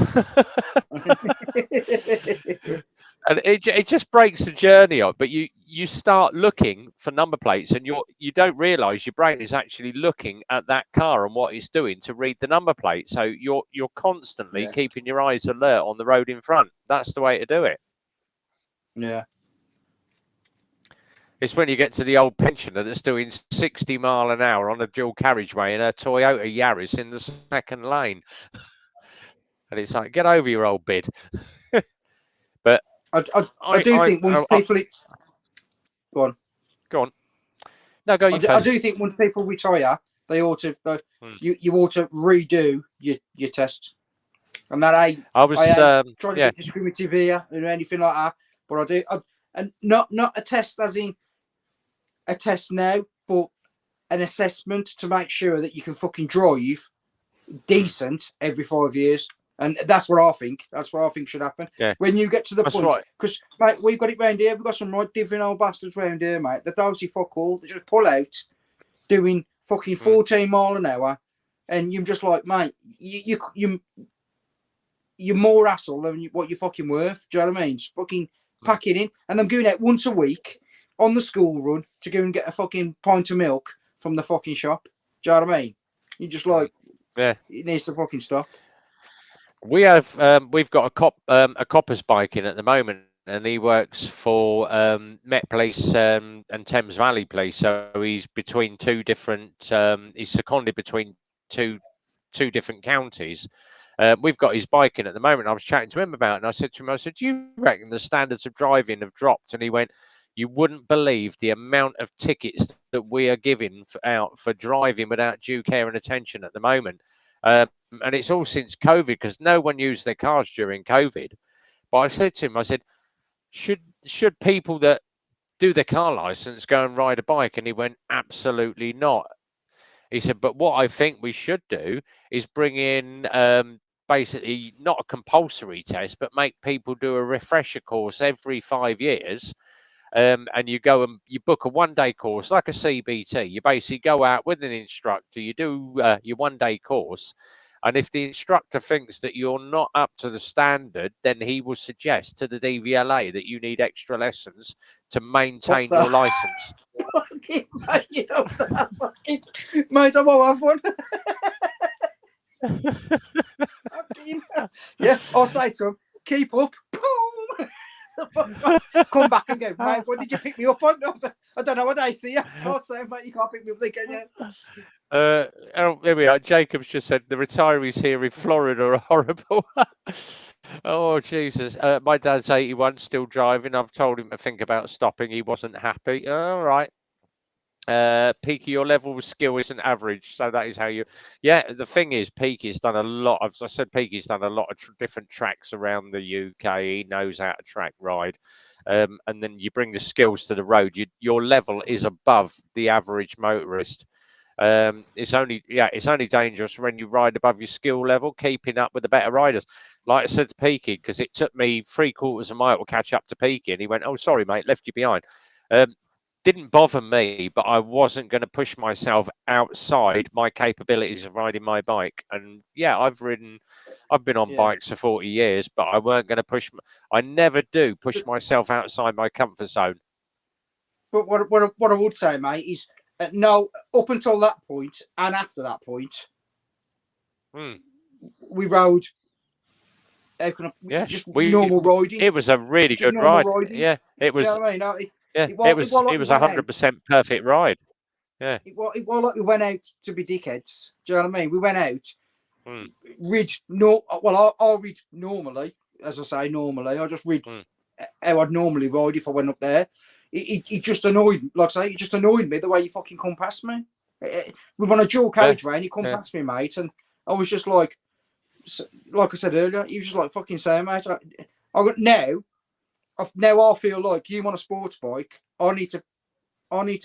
And it just breaks the journey up. But you start looking for number plates and you don't realise your brain is actually looking at that car and what it's doing to read the number plate. So you're constantly keeping your eyes alert on the road in front. That's the way to do it. Yeah. It's when you get to the old pensioner that's doing 60 mile an hour on a dual carriageway in a Toyota Yaris in the 2nd lane. And it's like, get over your old bid. But I do think once people... Go on. No, go you I first. do think once people retire, they ought to. Hmm. You ought to redo your test. And that I was trying to yeah. be discriminative here or anything like that, but I do. And not a test as in a test now, but an assessment to make sure that you can fucking drive decent every 5 years. And that's what I think. That's what I think should happen. Yeah. When you get to the That's point, right. because mate, we've got it round here. We've got some right different old bastards round here, mate. The dosey fuck all. They just pull out, doing fucking 14 mile an hour, and you're just like, mate, you're more hassle than what you're fucking worth. Do you know what I mean? Just fucking pack it in, and I'm going out once a week on the school run to go and get a fucking pint of milk from the fucking shop. Do you know what I mean? You're just like, yeah, it needs to fucking stop. We've got a copper's bike in at the moment, and he works for Met Police and Thames Valley Police. So he's between two different. He's seconded between two different counties. We've got his bike in at the moment. I was chatting to him about it, and I said to him, "Do you reckon the standards of driving have dropped?" And he went, "You wouldn't believe the amount of tickets that we are giving out for driving without due care and attention at the moment." And it's all since COVID, because no one used their cars during COVID. But I said to him, I said, should people that do their car license go and ride a bike? And he went, absolutely not. He said, but what I think we should do is bring in basically not a compulsory test, but make people do a refresher course every 5 years. And you go and you book a 1 day course like a CBT. You basically go out with an instructor, you do your 1 day course. And if the instructor thinks that you're not up to the standard, then he will suggest to the DVLA that you need extra lessons to maintain your license. Fucking mate, you know that fucking mate, I won't have one. Yeah, I'll say to him, keep up. Come back and go, mate, what did you pick me up on? I don't know what I see you. I'll say, mate, you can't pick me up, can you? Oh, there we are. Jacob's just said the retirees here in Florida are horrible. Oh, Jesus. My dad's 81, still driving. I've told him to think about stopping. He wasn't happy. All right. Peaky, your level of skill isn't average, so that is how you. Yeah, the thing is, Peaky's done a lot. As I said, Peaky's done a lot of different tracks around the UK. He knows how to track ride, and then you bring the skills to the road. Your level is above the average motorist. It's only dangerous when you ride above your skill level, keeping up with the better riders. Like I said to Peaky, because it took me 3/4 of a mile to catch up to Peaky, and he went, "Oh, sorry, mate, left you behind." Didn't bother me, but I wasn't going to push myself outside my capabilities of riding my bike. And yeah, I've been on bikes for 40 years, but I weren't going to push. I never do push myself outside my comfort zone. But what I would say, mate, is no, up until that point and after that point, we rode. Normal riding. It was a really good ride. Riding. Yeah, it was. Do you know what I mean? It was 100% perfect ride. Yeah. It was like we went out to be dickheads. Do you know what I mean? We went out, read I'll read normally, as I say, normally. I just read how I'd normally ride if I went up there. It just annoyed me. Like I say, it just annoyed me the way you fucking come past me. We were on a dual carriageway and you come past me, mate, and I was just like I said earlier, he was just like fucking saying, mate. Now I feel like you on a sports bike. I need to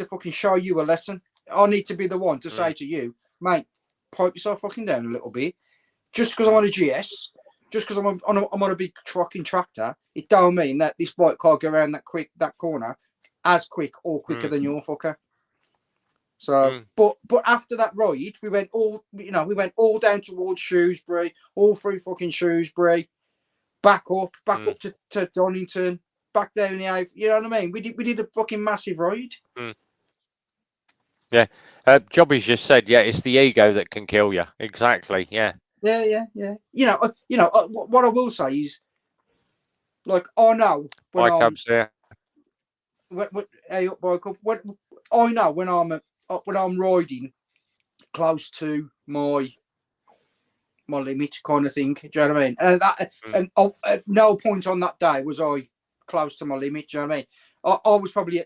fucking show you a lesson. I need to be the one to say to you, mate, pipe yourself fucking down a little bit. Just because I'm on a GS, just because I'm on a big trucking tractor, it don't mean that this bike can't go around that corner as quick or quicker than your fucker. So, but after that ride, we went all down towards Shrewsbury, all through fucking Shrewsbury, back up to Donington, back down the A. You know what I mean? We did a fucking massive ride. Yeah, Jobby's just said, yeah, it's the ego that can kill you. Exactly. Yeah. Yeah. What I will say is, like, I know when I'm riding close to my limit, kind of thing. Do you know what I mean? And at no point on that day was I close to my limit. Do you know what I mean? I was probably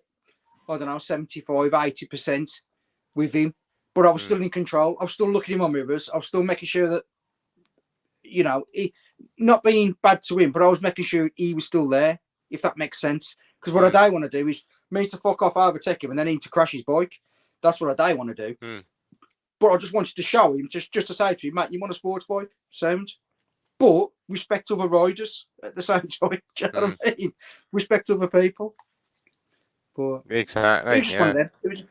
I don't know, 75, 80% with him. But I was still in control. I was still looking him on mirrors. I was still making sure that, you know, not being bad to him, but I was making sure he was still there, if that makes sense. Because what I don't want to do is me to fuck off, overtake him, and then him to crash his bike. That's what I don't want to do. But I just wanted to show him, just to say to him, mate, you want a sports bike? Sound. But respect other riders at the same time. Do you know what I mean? Respect other people. But exactly. It was just one of them.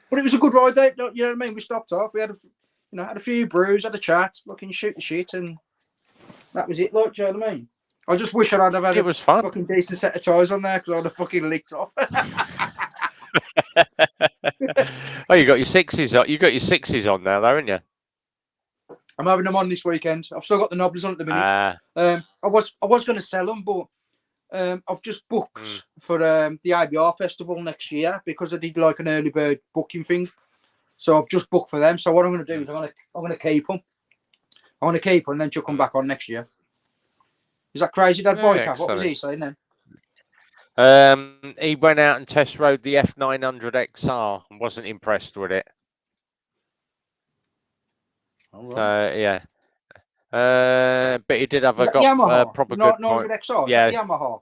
But it was a good ride, though. You know what I mean? We stopped off. We had had a few brews, had a chat, fucking shoot the shit, and that was it. Like, do you know what I mean? I just wish I'd have had was fun. Fucking decent set of tyres on there because I'd have fucking licked off. Oh, you got your sixes on. You got your sixes on now, though, haven't you? I'm having them on this weekend. I've still got the knobblers on at the minute. I was going to sell them, but I've just booked for the IBR festival next year because I did like an early bird booking thing. So I've just booked for them. So what I'm going to do is I'm going to keep them. I want to keep them and then she'll come back on next year. Is that crazy, Dad? Boyka? What was he saying then? He went out and test rode the F900 XR and wasn't impressed with it. Yeah. But he did have a proper good point. XR, yeah. Is that Yamaha?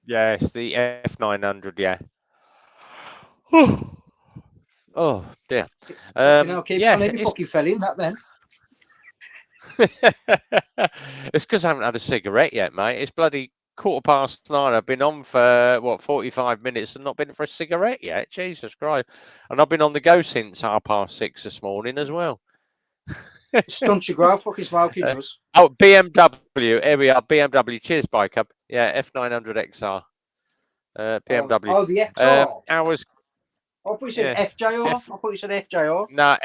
Yeah, it's the F900, yeah. Oh dear. I need to fucking fell in that then. It's because I haven't had a cigarette yet, mate. It's bloody 9:15. I've been on for 45 minutes and not been for a cigarette yet. Jesus Christ! And I've been on the go since 6:30 this morning as well. Stunts your growth, fucking smoking does. Oh, BMW. Here we are. BMW. Cheers, Bike Up. Yeah, F900 XR. BMW. Oh, the XR. I thought you said FJR. I thought you said FJR. No,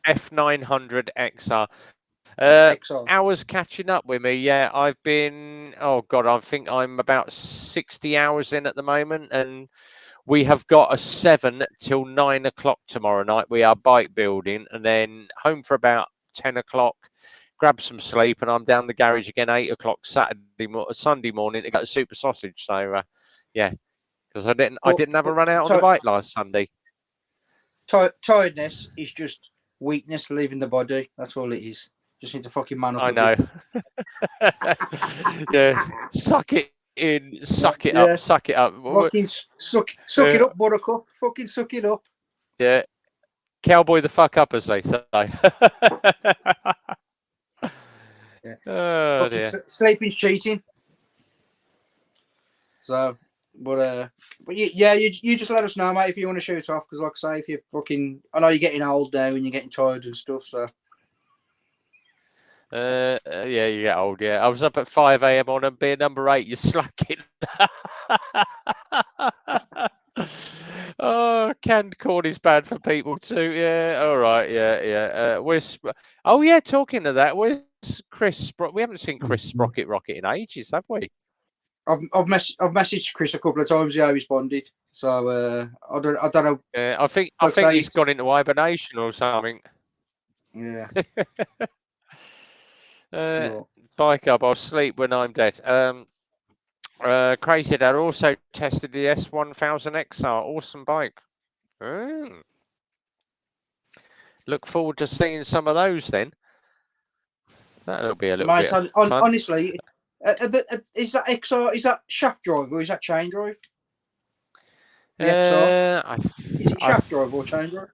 F900 XR. Hours catching up with me. Yeah, I've been. Oh God, I think I'm about 60 hours in at the moment, and we have got a 7 till 9 o'clock tomorrow night. We are bike building, and then home for about 10 o'clock. Grab some sleep, and I'm down the garage again 8 o'clock Sunday morning to get a super sausage. So yeah, because I didn't have a run out on the bike last Sunday. Tiredness is just weakness leaving the body. That's all it is. Just need to fucking man up. I know. Yeah, suck it in, suck it up, suck it up. Fucking suck it up, buttercup. Fucking suck it up. Yeah, cowboy the fuck up, as they say. Yeah. Oh dear. Sleeping's cheating. So, but you just let us know, mate, if you want to shoot off. Because, like I say, if you fucking, I know you're getting old now and you're getting tired and stuff. So. Yeah, you get old. Yeah, I was up at 5 a.m. on beer number 8. You're slacking. Oh, canned corn is bad for people too. Yeah, all right. Yeah. Oh yeah, talking of that, where's Chris? We haven't seen Chris Sprocket Rocket in ages, have we? I've messaged Chris a couple of times. He responded. So I don't know. Yeah, I think he's gone into hibernation or something. Yeah. Bike Up, I'll sleep when I'm dead. Crazy Dad also tested the S1000XR. Awesome bike. Look forward to seeing some of those then. That'll be a little bit fun. Honestly, is that XR? Is that shaft drive or is that chain drive? Is it shaft drive or chain drive?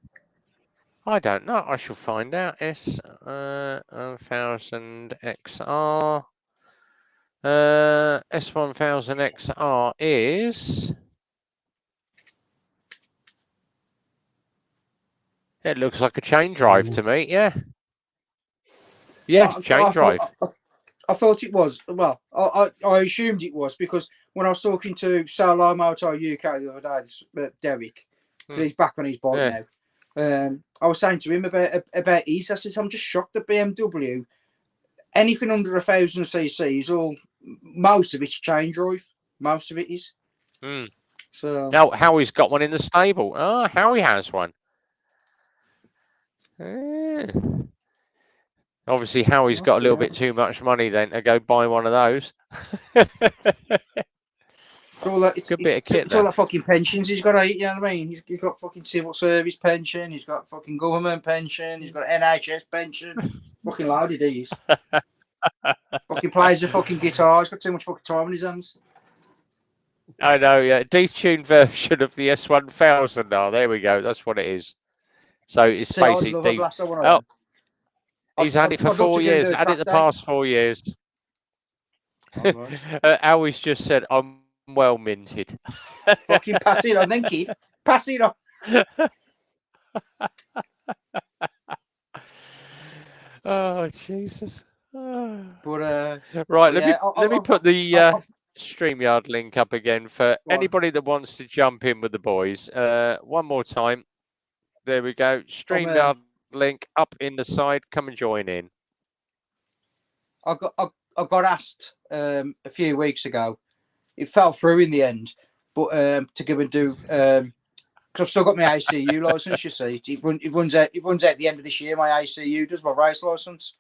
I don't know. I shall find out. S1000XR. S1000XR is. It looks like a chain drive to me. Yeah. Yeah, chain drive. I thought it was. Well, I assumed it was because when I was talking to Solo Moto UK the other day, Derek, because he's back on his bike now. I was saying to him about his. I said, I'm just shocked that BMW, anything under 1,000 cc is all. Most of it's chain drive. Most of it is. So now Howie's got one in the stable. Oh, Howie has one. Obviously, Howie's got a little bit too much money then to go buy one of those. all that, Good bit of kit it's all there. that fucking pensions he's got to eat, you know what I mean? He's got fucking civil service pension, he's got fucking government pension, he's got NHS pension. Fucking loaded he is. Fucking plays the fucking guitar, he's got too much fucking time in his hands. I know, yeah. Detuned version of the S1000. Oh, there we go. That's what it is. So it's See, I'd basically love a blast of one of oh, them. he's had it for I'd love 4 to go and years. do a Had it track the day. past 4 years. Oh, right. Always just said, I'm well minted. Fucking pass it on then, kid. Pass it on. Oh, Jesus. Oh. But Right, yeah, let me put the I'll- StreamYard link up again for Go on. anybody that wants to jump in with the boys. One more time. There we go. StreamYard link up in the side. Come and join in. I got asked a few weeks ago. It fell through in the end, but to go and do because I've still got my ACU license. You see, it runs out. It runs out at the end of this year. My ACU does my race license.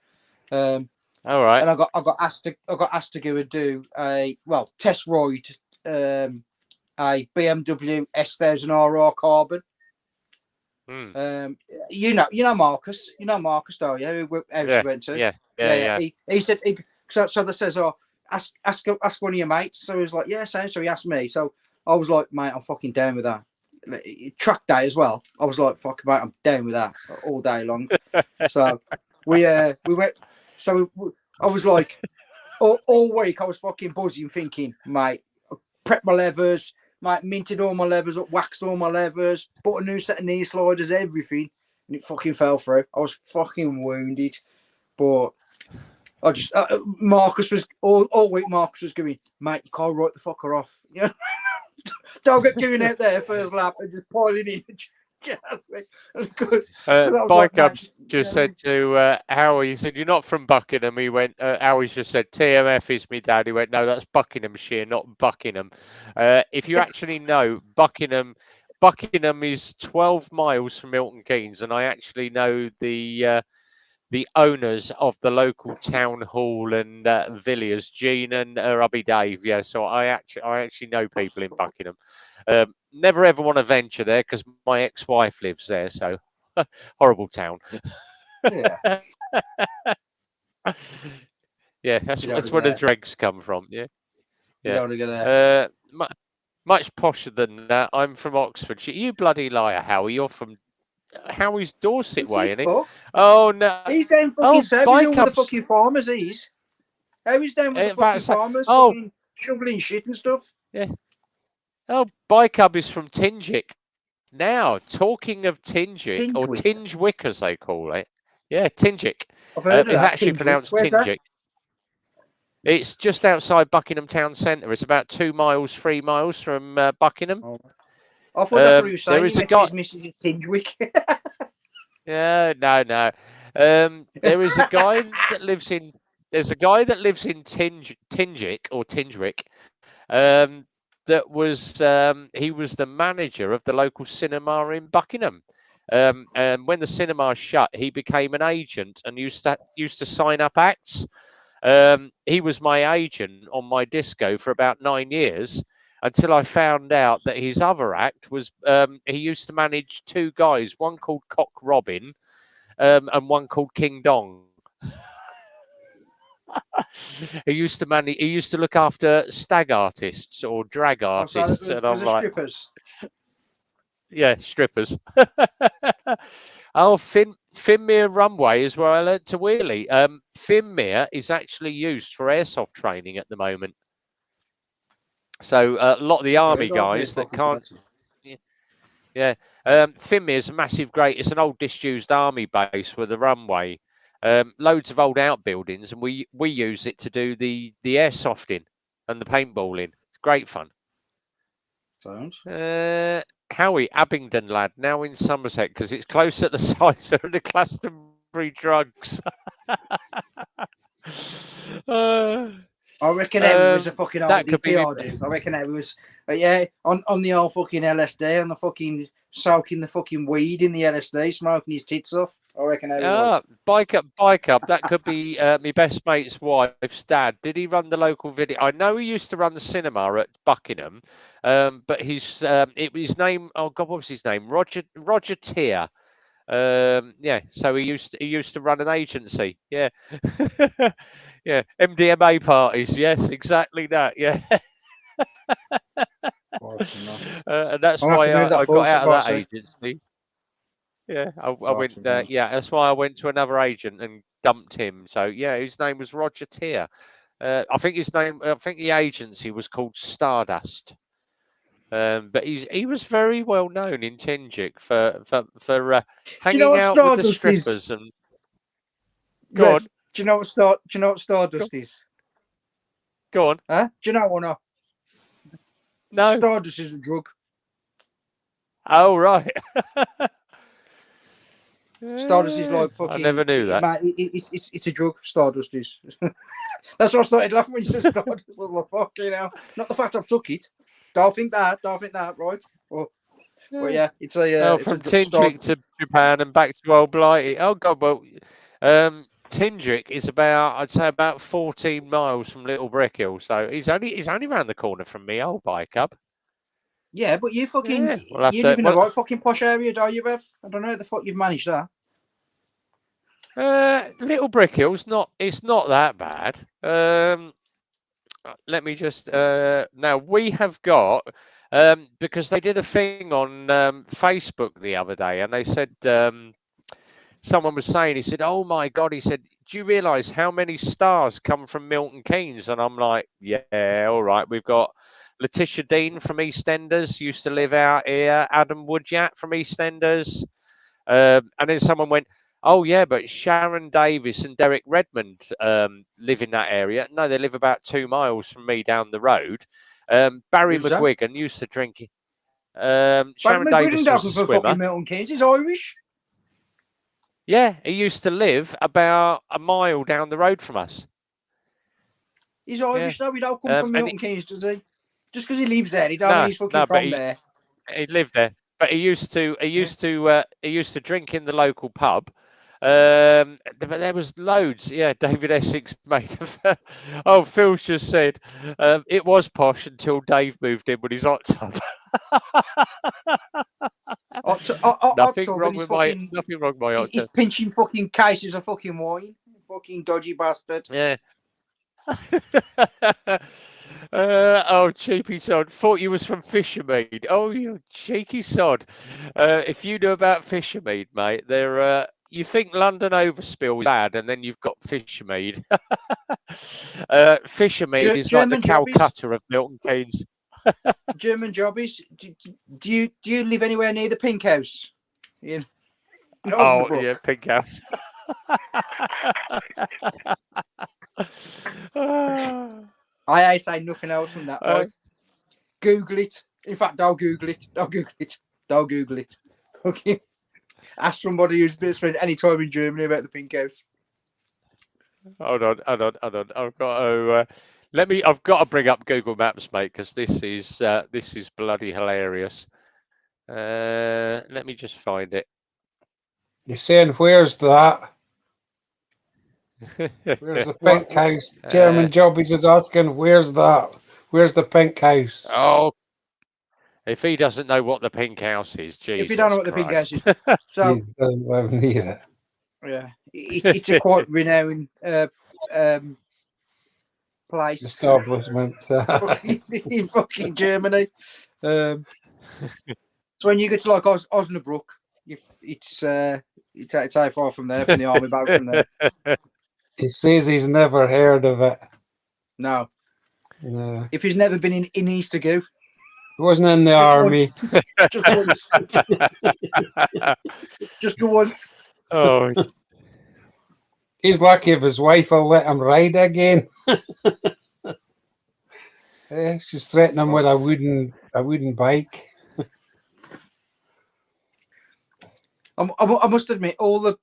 All right. And I got asked to go and do a test ride a BMW S1000RR Carbon. You know Marcus. You know Marcus, don't you? Who Yeah, went to? Yeah. He said so that says, oh, ask one of your mates. So he was like, yeah, so he asked me. So I was like, mate, I'm fucking down with that. Track day as well. I was like, fuck, mate, I'm down with that all day long. So we went. So I was like, all week I was fucking buzzing, thinking, mate, prep my levers, mate, minted all my levers up, waxed all my levers, bought a new set of knee sliders, everything, and it fucking fell through. I was fucking wounded, but I just Marcus was all week. Marcus was going, mate, you can't write the fucker off. You know? Don't get going out there first lap and just piling in. Bike Up just said to Howie, he said, you're not from Buckingham. He went, Howie's just said, TMF is me dad. He went, no, that's Buckinghamshire, not Buckingham. If you actually know, Buckingham is 12 miles from Milton Keynes, and I actually know the owners of the local town hall and Villiers, Gene and Hubby Dave. Yeah, so I actually know people in Buckingham. Never ever want to venture there because my ex-wife lives there. So horrible town. Yeah. Yeah, that's where the dregs come from. Yeah. You don't want to go there. Much posher than that. I'm from Oxfordshire. You bloody liar, Howie. You're from Howie's Dorset way, isn't he? Oh no, he's down fucking Seb. He's with the fucking farmers. He's down with the fucking farmers, fucking shoveling shit and stuff. Yeah. Oh, Bike Hub is from Tingick. Now, talking of Tingick, or Tingewick as they call it. Yeah, Tingick. I've heard of it's that. actually pronounced Tingick. It's just outside Buckingham town centre. It's about 3 miles from Buckingham. Oh. I thought that's what he was saying. There is a guy. Mrs. Tingewick. Yeah, no. There is a guy that lives in. There's a guy that lives in Tingick or Tingewick. That was he was the manager of the local cinema in Buckingham. And when the cinema shut, he became an agent and used to sign up acts. He was my agent on my disco for about 9 years until I found out that his other act was he used to manage 2 guys, one called Cock Robin and one called King Dong. He used to look after stag artists or drag artists. And I'm like, strippers. Yeah, strippers. Oh, Finmere Runway is where I learnt to wheelie. Finmere is actually used for airsoft training at the moment. So a lot of the army guys that can't. Yeah, Finmere is a massive, great. It's an old disused army base with a runway. Loads of old outbuildings, and we use it to do the airsofting and the paintballing. It's great fun. Sounds. Howie, Abingdon lad, now in Somerset because it's close at the site of the Glastonbury drugs. I reckon it was a fucking old DP. I reckon it was, on the old fucking LSD, on the fucking soaking the fucking weed in the LSD, smoking his tits off. I reckon how he was. Bike up. That could be my best mate's wife's dad. Did he run the local video? I know he used to run the cinema at Buckingham, but his name. Oh God, what was his name? Roger Tier. Yeah, so he used to run an agency. Yeah, yeah, MDMA parties. Yes, exactly that. Yeah. And that's why I got out of that agency. Yeah, I went. Yeah, that's why I went to another agent and dumped him. So yeah, his name was Roger Tier. I think the agency was called Stardust. But he was very well known in Tinjik for hanging out with the strippers and. Go on. Do you know what Stardust is? Go on. Huh? Do you know or not? No. Stardust is a drug. Oh right. Stardust is like fucking. I never knew that. Mate, it's a drug. Stardust is. That's what I started laughing when you said Stardust. Well, fucking hell. Not the fact I've took it. Don't think that, right? Well, yeah, it's a. From Tinjik to Japan and back to Old Blighty. Oh God, well, Tinjik is I'd say about 14 miles from Little Brickhill, so he's only around the corner from me, old bike up. Yeah, but you fucking you live in a right fucking posh area, don't you, Rev? I don't know how the fuck you've managed that. Little Brickhill's it's not that bad. Let me just now we have got because they did a thing on Facebook the other day, and they said someone was saying, he said, "Oh my God," he said, "do you realise how many stars come from Milton Keynes?" And I'm like, "Yeah, all right, we've got." Letitia Dean from EastEnders used to live out here. Adam Woodyat from EastEnders. And then someone went, "Oh, yeah, but Sharon Davis and Derek Redmond live in that area." No, they live about 2 miles from me down the road. Barry McGuigan used to drink it. Sharon Davis was a swimmer. Milton Keynes. He's Irish. Yeah, he used to live about a mile down the road from us. He's Irish, though. He don't come from Milton Keynes, does he? Just because he lives there, he don't mean he's fucking from there. He lived there, but he used to drink in the local pub. But there was loads. Yeah, David Essex made of. Oh, Phil's just said it was posh until Dave moved in with his hot tub. Nothing wrong with my hot tub. He's pinching fucking cases of fucking wine. Fucking dodgy bastard. Yeah. Oh, cheeky sod. Thought you was from Fishermead. Oh, you cheeky sod. If you knew about Fishermead, mate, you think London Overspill is bad, and then you've got Fishermead. Fishermead is like the Calcutta of Milton Keynes. German jobbies. Do you live anywhere near the Pink House? Yeah. Pink House. I say nothing else from that. Right? Google it. In fact, don't Google it. Don't Google it. Okay. Ask somebody who's been spent any time in Germany about the Pink House. Hold on. I've got to bring up Google Maps, mate, because this is bloody hilarious. Let me just find it. You're saying, where's that? Where's the Pink House? German Jobbies is asking, where's that? Where's the Pink House? Oh, if he doesn't know what the Pink House is, Jesus if you don't know what Christ. The Pink House is, so he doesn't live near it. Yeah, it's a quite renowned place, establishment in fucking Germany. So when you get to like Osnabrück, it's how far from there, from the army boat from there. He says he's never heard of it. No. If he's never been in Eastergoo. He wasn't in the army. Just once. Just the once. Oh. He's lucky if his wife will let him ride again. She's threatening him with a wooden bike. I must admit, all the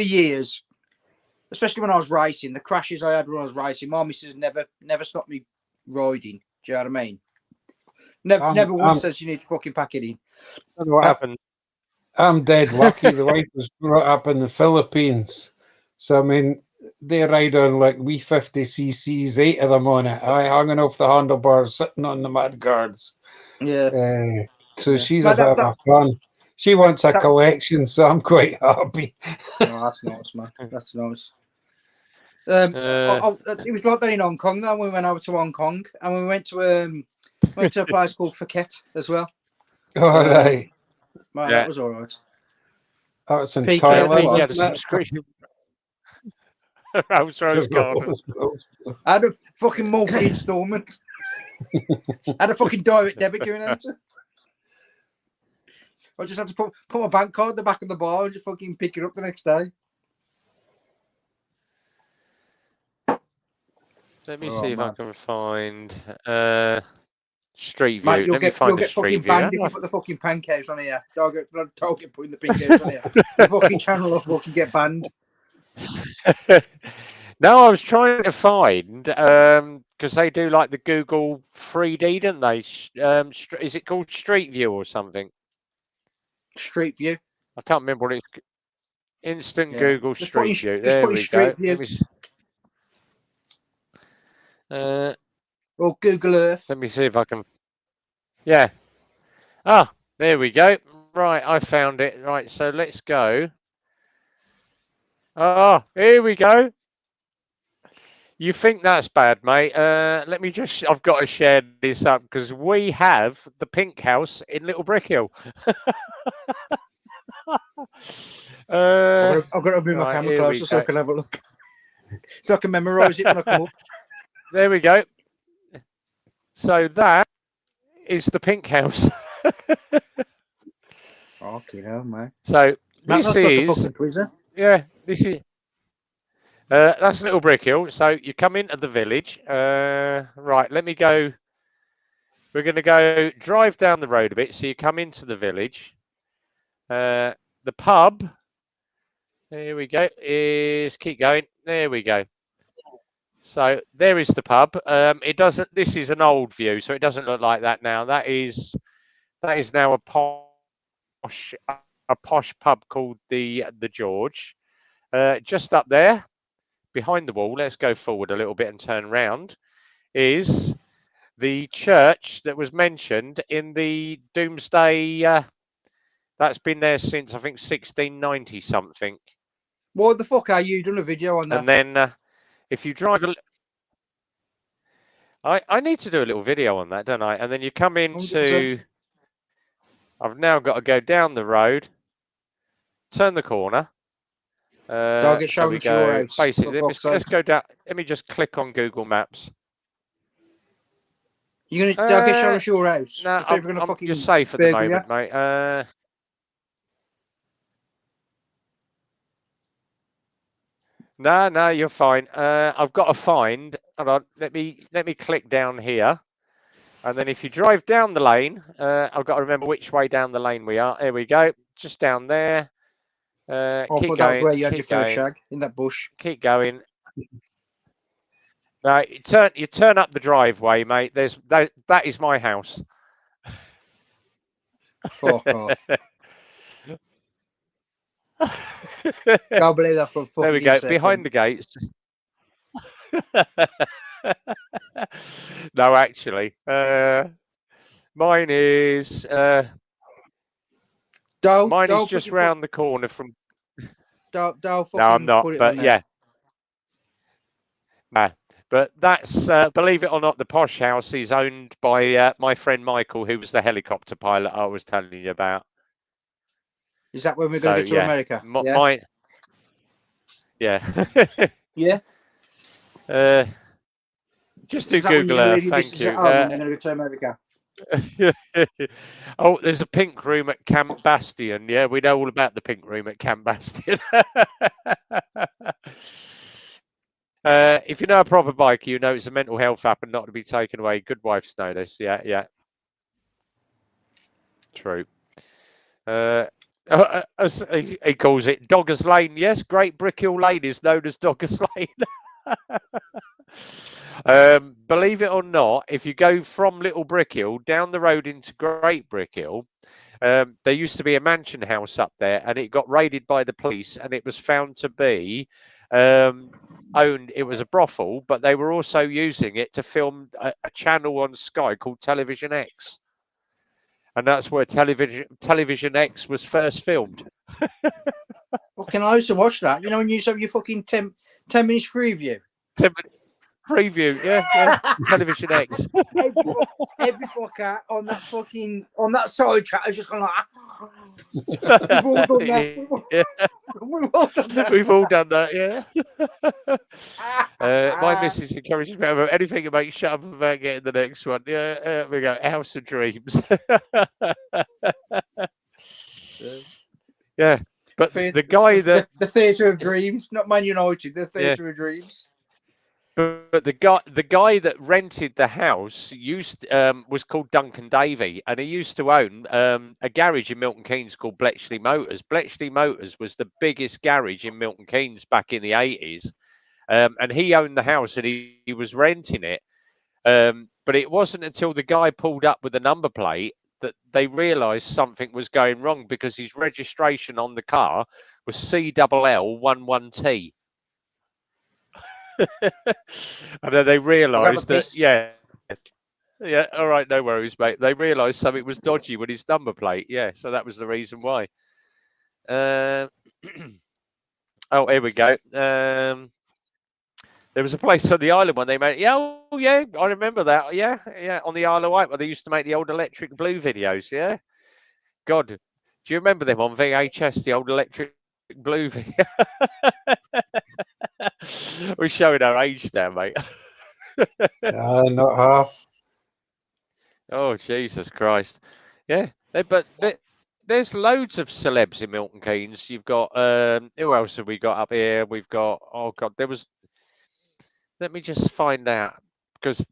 years, especially when I was racing, the crashes I had when I was racing, my missus never stopped me riding. Do you know what I mean? Never once said you need to fucking pack it in. What happened? I'm dead lucky. The wife was brought up in the Philippines. So, I mean, they ride on like wee 50cc's, 8 of them on it. I hanging off the handlebars, sitting on the mud guards. Yeah. So Yeah. she's But a bit of a fan. She wants a collection, so I'm quite happy. Oh, that's nice, man. That's nice. It was like that in Hong Kong. Then we went over to Hong Kong, and we went to a place called Phuket as well. All right. Man, Yeah. that was all right. That was in PK, Thailand. Yeah, wasn't some it? screen. Rose Garden. I had a fucking monthly instalment. I had a fucking direct debit going out. I just had to put my bank card in the back of the bar and just fucking pick it up the next day. Let me see if I can find Street View. Mate, Let me find the Street fucking View. banned if you put the fucking pancakes on here. Don't get putting the pancakes on here. The fucking channel will fucking get banned. No, I was trying to find because they do like the Google 3D, don't they? Is it called Street View or something? Street View. I can't remember what it's. Instant Yeah. Google Just Street View. There we go. Or Google Earth. Let me see if I can. Yeah. Ah, there we go. Right, I found it. Right, so let's go. Oh, here we go. You think that's bad, mate? Let me just. I've got to share this up because we have the Pink House in Little Brick Hill. I've got to bring my right, camera here we closer so I go. can have a look. So I can memorise it when I come up. There we go. So that is the Pink House. Okay, no, mate. So That's this like a is fucking prison. yeah. This is that's Little Brick Hill. So you come into the village. Right. Let me go. We're going to go drive down the road a bit. So you come into the village. The pub. There we go. Is keep going. There we go. So there is the pub. It doesn't. This is an old view, so it doesn't look like that now. That is now a posh pub called the George. Just up there, behind the wall. Let's go forward a little bit and turn round. Is the church that was mentioned in the Doomsday? That's been there since I think 1690 something. What the fuck are you doing a video on that? And then if you drive I need to do a little video on that, don't I? And then you come into 100%. I've now got to go down the road, turn the corner. Don't get shown your house. Basically, let's go down. Let me just click on Google Maps. You're gonna get shown your house. No, you're safe at the moment, mate. No, you're fine. I've got to find. Hold on. Let me click down here, and then if you drive down the lane, I've got to remember which way down the lane we are. There we go. Just down there. Keep going. That's where you had your first shag in that bush. Keep going. No, you turn up the driveway, mate. That is my house. Fuck off. Can't believe that for fucking There we go. second. Behind the gates. No, actually, mine is just round the corner from. No, I'm not. But yeah. Nah. But that's, believe it or not, the posh house is owned by my friend Michael, who was the helicopter pilot I was telling you about. Is that when we're going to get to America? Yeah. Yeah. Just do Google Earth, thank you. We're going to go to America. Oh, there's a pink room at Camp Bastion. Yeah, we know all about the pink room at Camp Bastion. If you know a proper biker, you know it's a mental health app and not to be taken away. Good wives know this. Yeah. True. As he calls it, Doggers Lane. Yes, Great Brick Hill Lane is known as Doggers Lane. Believe it or not, if you go from Little Brick Hill down the road into Great Brick Hill, There used to be a mansion house up there, and it got raided by the police, and it was found to be owned. It was a brothel, but they were also using it to film a channel on Sky called Television X, and that's where Television X was first filmed. Fucking I used to watch that. You know, when you used to have your fucking 10 minutes preview. 10-minute preview, yeah. Television X. every fucker on that side chat is just going like, we've all done that. Yeah. We've all done that. We've all done that, yeah. My missus encourages me about anything about you shut up about getting the next one. Yeah, we go House of Dreams. Yeah, but the guy that the Theatre of Dreams, not Man United, the Theatre of Dreams. But the guy that rented the house was called Duncan Davey, and he used to own a garage in Milton Keynes called Bletchley Motors. Bletchley Motors was the biggest garage in Milton Keynes back in the 80s, and he owned the house and he was renting it. But it wasn't until the guy pulled up with the number plate that they realised something was going wrong, because his registration on the car was CLL11T. And then they realised that, yeah, all right, no worries, mate. They realised something was dodgy with his number plate. Yeah, so that was the reason why. Oh, here we go. There was a place on the island when they made. Yeah, oh yeah, I remember that. Yeah, on the Isle of Wight where they used to make the old Electric Blue videos. Yeah, God, do you remember them on VHS? The old Electric Blue video. We're showing our age now, mate. Not half. Oh, Jesus Christ. Yeah, but there's loads of celebs in Milton Keynes. You've got, who else have we got up here? We've got, oh God, let me just find out, because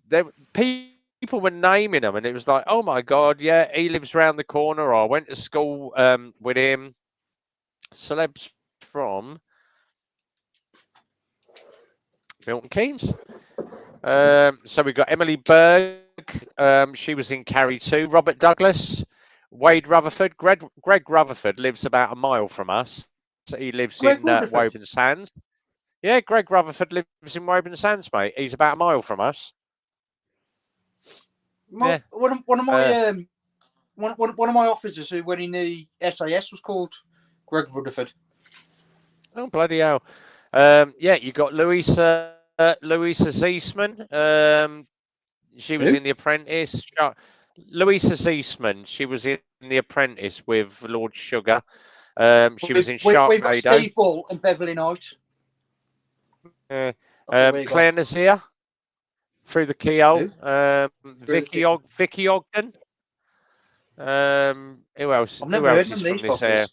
people were naming them, and it was like, oh my God, yeah, he lives round the corner, or I went to school with him. Celebs from Milton Keynes. So we've got Emily Berg. She was in Carrie 2. Robert Douglas. Wade Rutherford. Greg Rutherford lives about a mile from us. So he lives in Woburn Sands. Yeah, Greg Rutherford lives in Woburn Sands, mate. He's about a mile from us. One of my officers who went in the SAS was called Greg Rutherford. Oh, bloody hell. Yeah, you got Louisa Ziesman. She was in The Apprentice. Louisa Ziesman. She was in The Apprentice with Lord Sugar. She was in Sharknado. We've got Steve Ball and Beverly Knight. Claire Nazir. Through the Keyhole. Vicky Ogden. Who else? I've never heard of these from this area?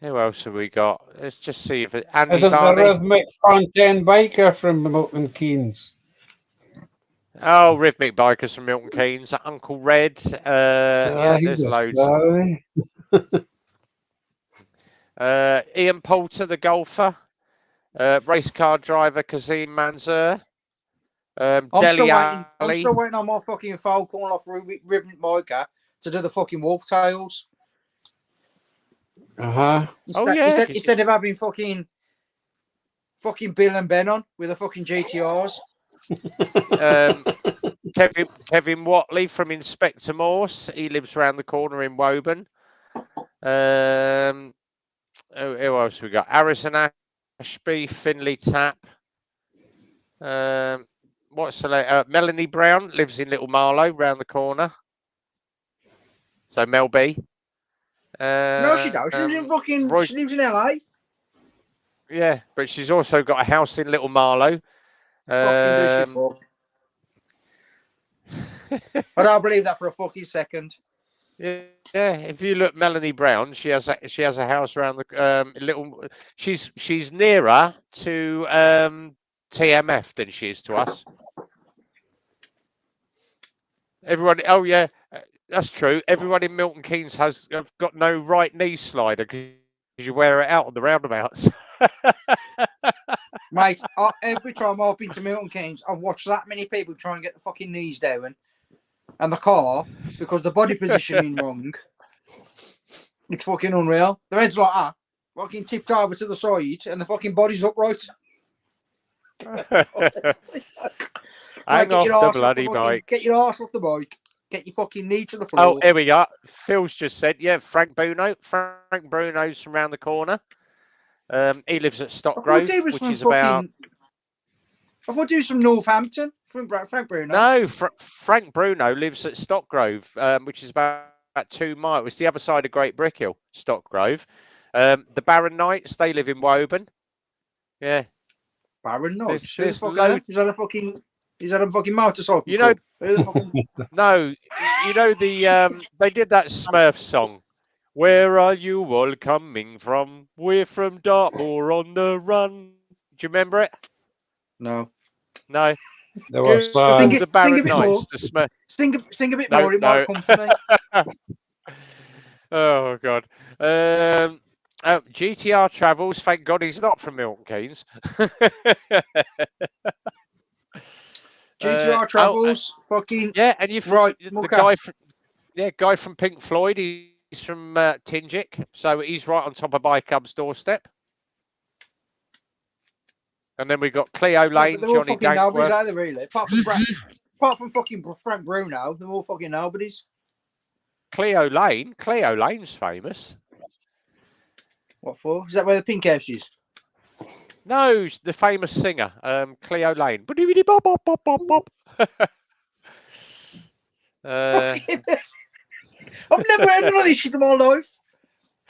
Who else have we got? Let's just see if Andy Isn't Varney. the Rhythmic Front-End Biker from Milton Keynes? Oh, Rhythmic Bikers from Milton Keynes. Uncle Red. Yeah, there's loads. Ian Poulter, the golfer. Race car driver Kazim Manzoor. I'm still waiting on my fucking phone calling off Rhythmic Biker to do the fucking wolf tails. Instead of having fucking Bill and Ben on with the fucking GTRs. Kevin Watley from Inspector Morse. He lives around the corner in Woburn. Who else we got? Harrison Ashby, Finley Tapp. Melanie Brown lives in Little Marlow, round the corner. So Mel B. No, she don't. She lives in fucking. She lives in LA. Yeah, but she's also got a house in Little Marlow. I don't believe that for a fucking second. Yeah, if you look Melanie Brown, she has a house around the little. She's nearer to TMF than she is to us. Everyone, oh yeah, that's true. Everyone in Milton Keynes have got no right knee slider because you wear it out on the roundabouts. Mate, every time I've been to Milton Keynes, I've watched that many people try and get the fucking knees down. and the car, because the body positioning wrong, it's fucking unreal. The head's like that, fucking tipped over to the side, and the fucking body's upright. Honestly. Hang Get off your the arse bloody fucking- bike. Get your arse off the bike. Get your fucking knee to the Oh, floor. here we go. Phil's just said, yeah, Frank Bruno. Frank Bruno's from round the corner. He lives at I Stock thought Grove, he was which from is about... I thought he was from Northampton, from Frank Bruno. No, Frank Bruno lives at Stock Grove, which is about 2 miles. It's the other side of Great Brickhill, Stock Grove. The Barron Knights, they live in Woburn. Yeah. Barron Knights. Who the There's fuck loads. Is that a fucking? Is that a fucking motorcycle? You know, club? Who the fucking? no, you know they did that Smurf song. Where are you all coming from? We're from Dartmoor on the run. Do you remember it? No. No. There was Sing it- the Barron sing a bit more. Knights, the Smurf. Sing a bit No, more. It no. might come to me. Oh God. GTR Travels. Thank God he's not from Milton Keynes. GTR Travels. Fucking. Yeah, and you've Right, the okay. guy from Pink Floyd. He's from Tingick, so he's right on top of Bicub's doorstep. And then we've got Cleo Lane, They're all Johnny fucking nobodies, Dankworth. either, really. Apart from fucking Frank Bruno, they're all fucking nobodies. Cleo Lane's famous. What for? Is that where the pink house is? No, the famous singer, Cleo Lane. Bop. I've never heard none of this shit in my life.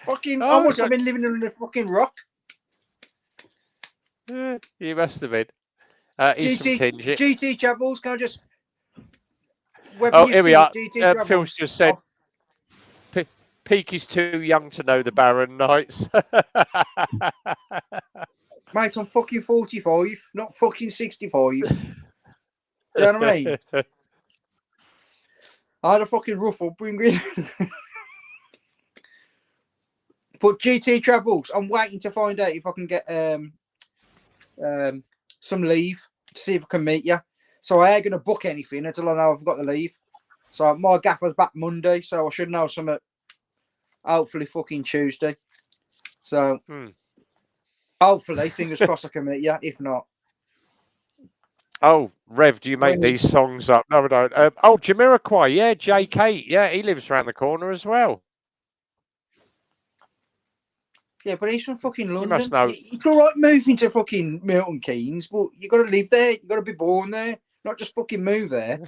Fucking, I Oh, must have okay. been living in a fucking rock. You must have been. He's from Tingick. GT Travels, can I just... Oh, here we are. GT Travels, Phil's just said, Peak is too young to know the Barron Knights. Mate, I'm fucking 45, not fucking 65. Do you know what I mean? I had a fucking rough upbringing. But GT Travels, I'm waiting to find out if I can get some leave to see if I can meet you. So I ain't going to book anything until I know I've got the leave. So my gaffer's back Monday, so I should know something hopefully fucking Tuesday. So hopefully, fingers crossed I can meet you. If not. Oh, Rev, do you make these songs up? No, I don't. Jamiroquai, yeah, JK, yeah, he lives around the corner as well. Yeah, but he's from fucking London. must know. It's all right moving to fucking Milton Keynes, but you got to live there. You got to be born there, not just fucking move there.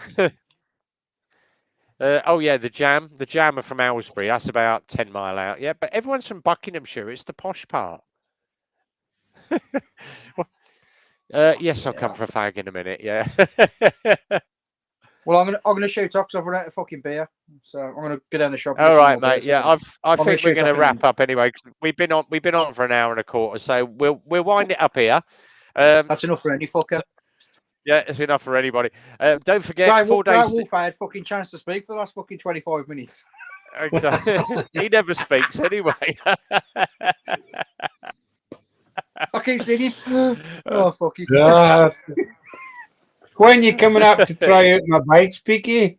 Oh yeah, the Jam are from Aylesbury. That's about 10 mile out. Yeah, but everyone's from Buckinghamshire. It's the posh part. Yes, I'll come for a fag in a minute. Yeah. Well, I'm gonna shoot off because I've run out of fucking beer, so I'm gonna go down the shop. All right, mate. Yeah, I think we're shoot going to off wrap up anyway. 'Cause we've been on for an hour and a quarter, so we'll wind it up here. That's enough for any fucker. Yeah, it's enough for anybody. Don't forget, 4 Guy days. Wolf had fucking chance to speak for the last fucking 25 minutes. Exactly. He never speaks anyway. I keep seeing him. Oh fuck it. When you coming up to try out my bike, Speaky?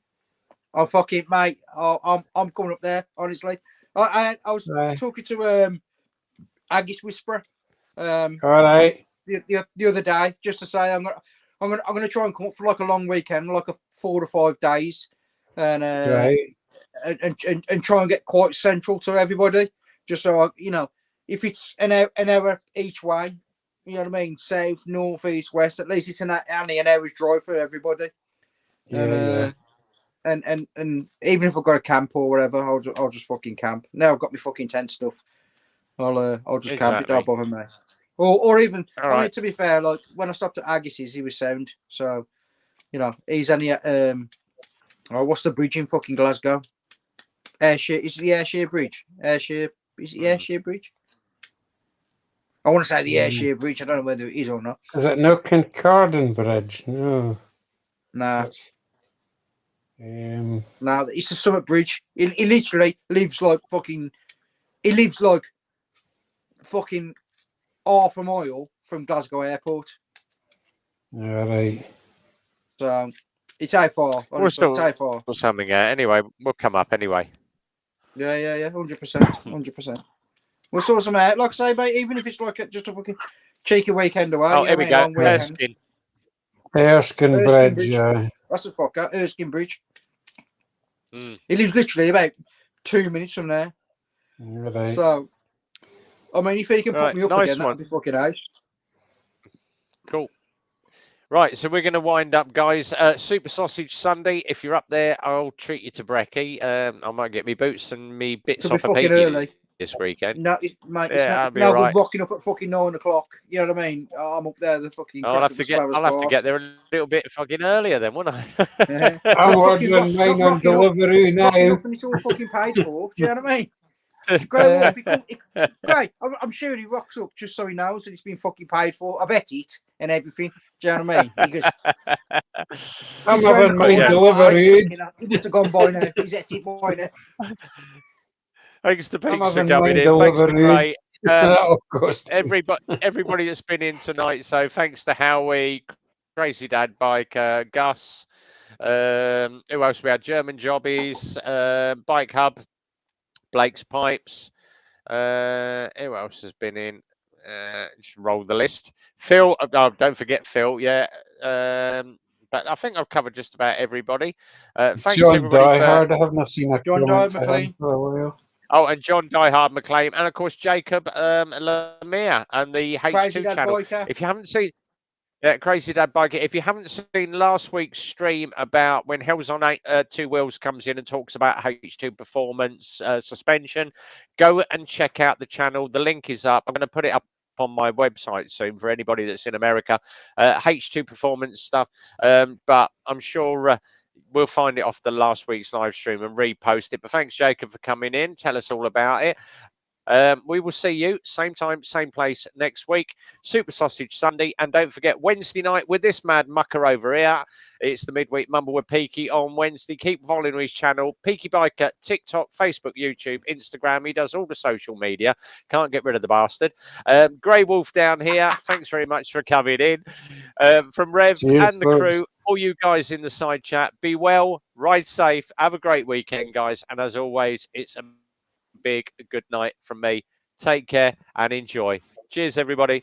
Oh fuck it, mate. I'm coming up there. Honestly, I was talking to Aggis Whisperer. All right. The other day, just to say I'm gonna try and come up for like a long weekend, like a 4 to 5 days, and Right. and try and get quite central to everybody, just so I, if it's an hour each way, you know what I mean, south, north, east, west, at least it's only an hour's drive for everybody. Yeah, And even if I've got a camp or whatever, I'll just fucking camp. Now I've got my fucking tent stuff. I'll just camp. It don't bother me. Or even, I mean, to be fair, like when I stopped at Aggis's, he was sound. So, he's only at what's the bridge in fucking Glasgow? Ayrshire. Is it the Ayrshire Bridge? Ayrshire. Is it the Ayrshire Bridge? I want to say the Ayrshire Bridge. I don't know whether it is or not. Is it no Kincardine Bridge? No. Nah. No, it's the Summit Bridge. He literally lives like fucking. He lives like fucking half a mile from Glasgow Airport. All right. So It's A4. Honestly, it's A4. Or something. Anyway, we'll come up anyway. Yeah. 100%. We'll sort some out. Like I say, mate, even if it's like just a fucking cheeky weekend away. Oh, you here know we what I go. mean? Long weekend. Erskine. Erskine Erskine Bridge. Bridge. That's a fucker. Erskine Bridge. Mm. He lives literally about 2 minutes from there. Right. So, I mean, if he can put Right, me up nice again, that'd one. be fucking nice. Cool. Right, so we're going to wind up, guys. Super Sausage Sunday. If you're up there, I'll treat you to brekkie. I might get me boots and me bits To be off a fucking Peggy early. this weekend. No, mate, Yeah, it's that'll not be no all good right. rocking up at fucking 9 o'clock. You know what I mean? I'm up there, the fucking. I'll have to get there a little bit fucking earlier then, won't I? Yeah. I'm Not fucking ordering mine not on rocking up, delivery rocking now. up and it's all fucking paid for. Do you know what I mean? Grey Wolf, Grey, I'm sure he rocks up just so he knows that it's been fucking paid for. I bet it and everything. Do you know what I mean? He goes, I'm he's round having the mine corner. delivered. He must have gone by now. He's at it by now. Thanks to I'm Peaks for having coming mine in. Thanks to delivered. Gray. Of course. Everybody that's been in tonight. So thanks to Howie, Crazy Dad Biker, Gus. Who else we had? German Jobbies, Bike Hub, Blake's Pipes. Who else has been in? Just roll the list. Phil, don't forget Phil. Yeah. But I think I've covered just about everybody. Thanks John everybody Diehard. I haven't seen a John comment Diehard for him McLean. for a while. Oh, and John Diehard McLean, and of course Jacob Lemire and the Crazy H2 Dad channel. Biker. If you haven't seen, Crazy Dad Biker. If you haven't seen last week's stream about when Hell's on Two Wheels comes in and talks about H2 performance suspension, go and check out the channel. The link is up. I'm going to put it up on my website soon for anybody that's in America. H2 performance stuff, but I'm sure we'll find it off the last week's live stream and repost it. But thanks, Jacob, for coming in. Tell us all about it. We will see you same time, same place next week. Super Sausage Sunday. And don't forget, Wednesday night with this mad mucker over here. It's the Midweek Mumble with Peaky on Wednesday. Keep following his channel. Peaky Biker, TikTok, Facebook, YouTube, Instagram. He does all the social media. Can't get rid of the bastard. Grey Wolf down here. Thanks very much for coming in. From Rev Cheers, and the folks. crew, all you guys in the side chat, be well, ride safe, have a great weekend, guys. And as always, it's a big good night from me. Take care and enjoy. Cheers, everybody.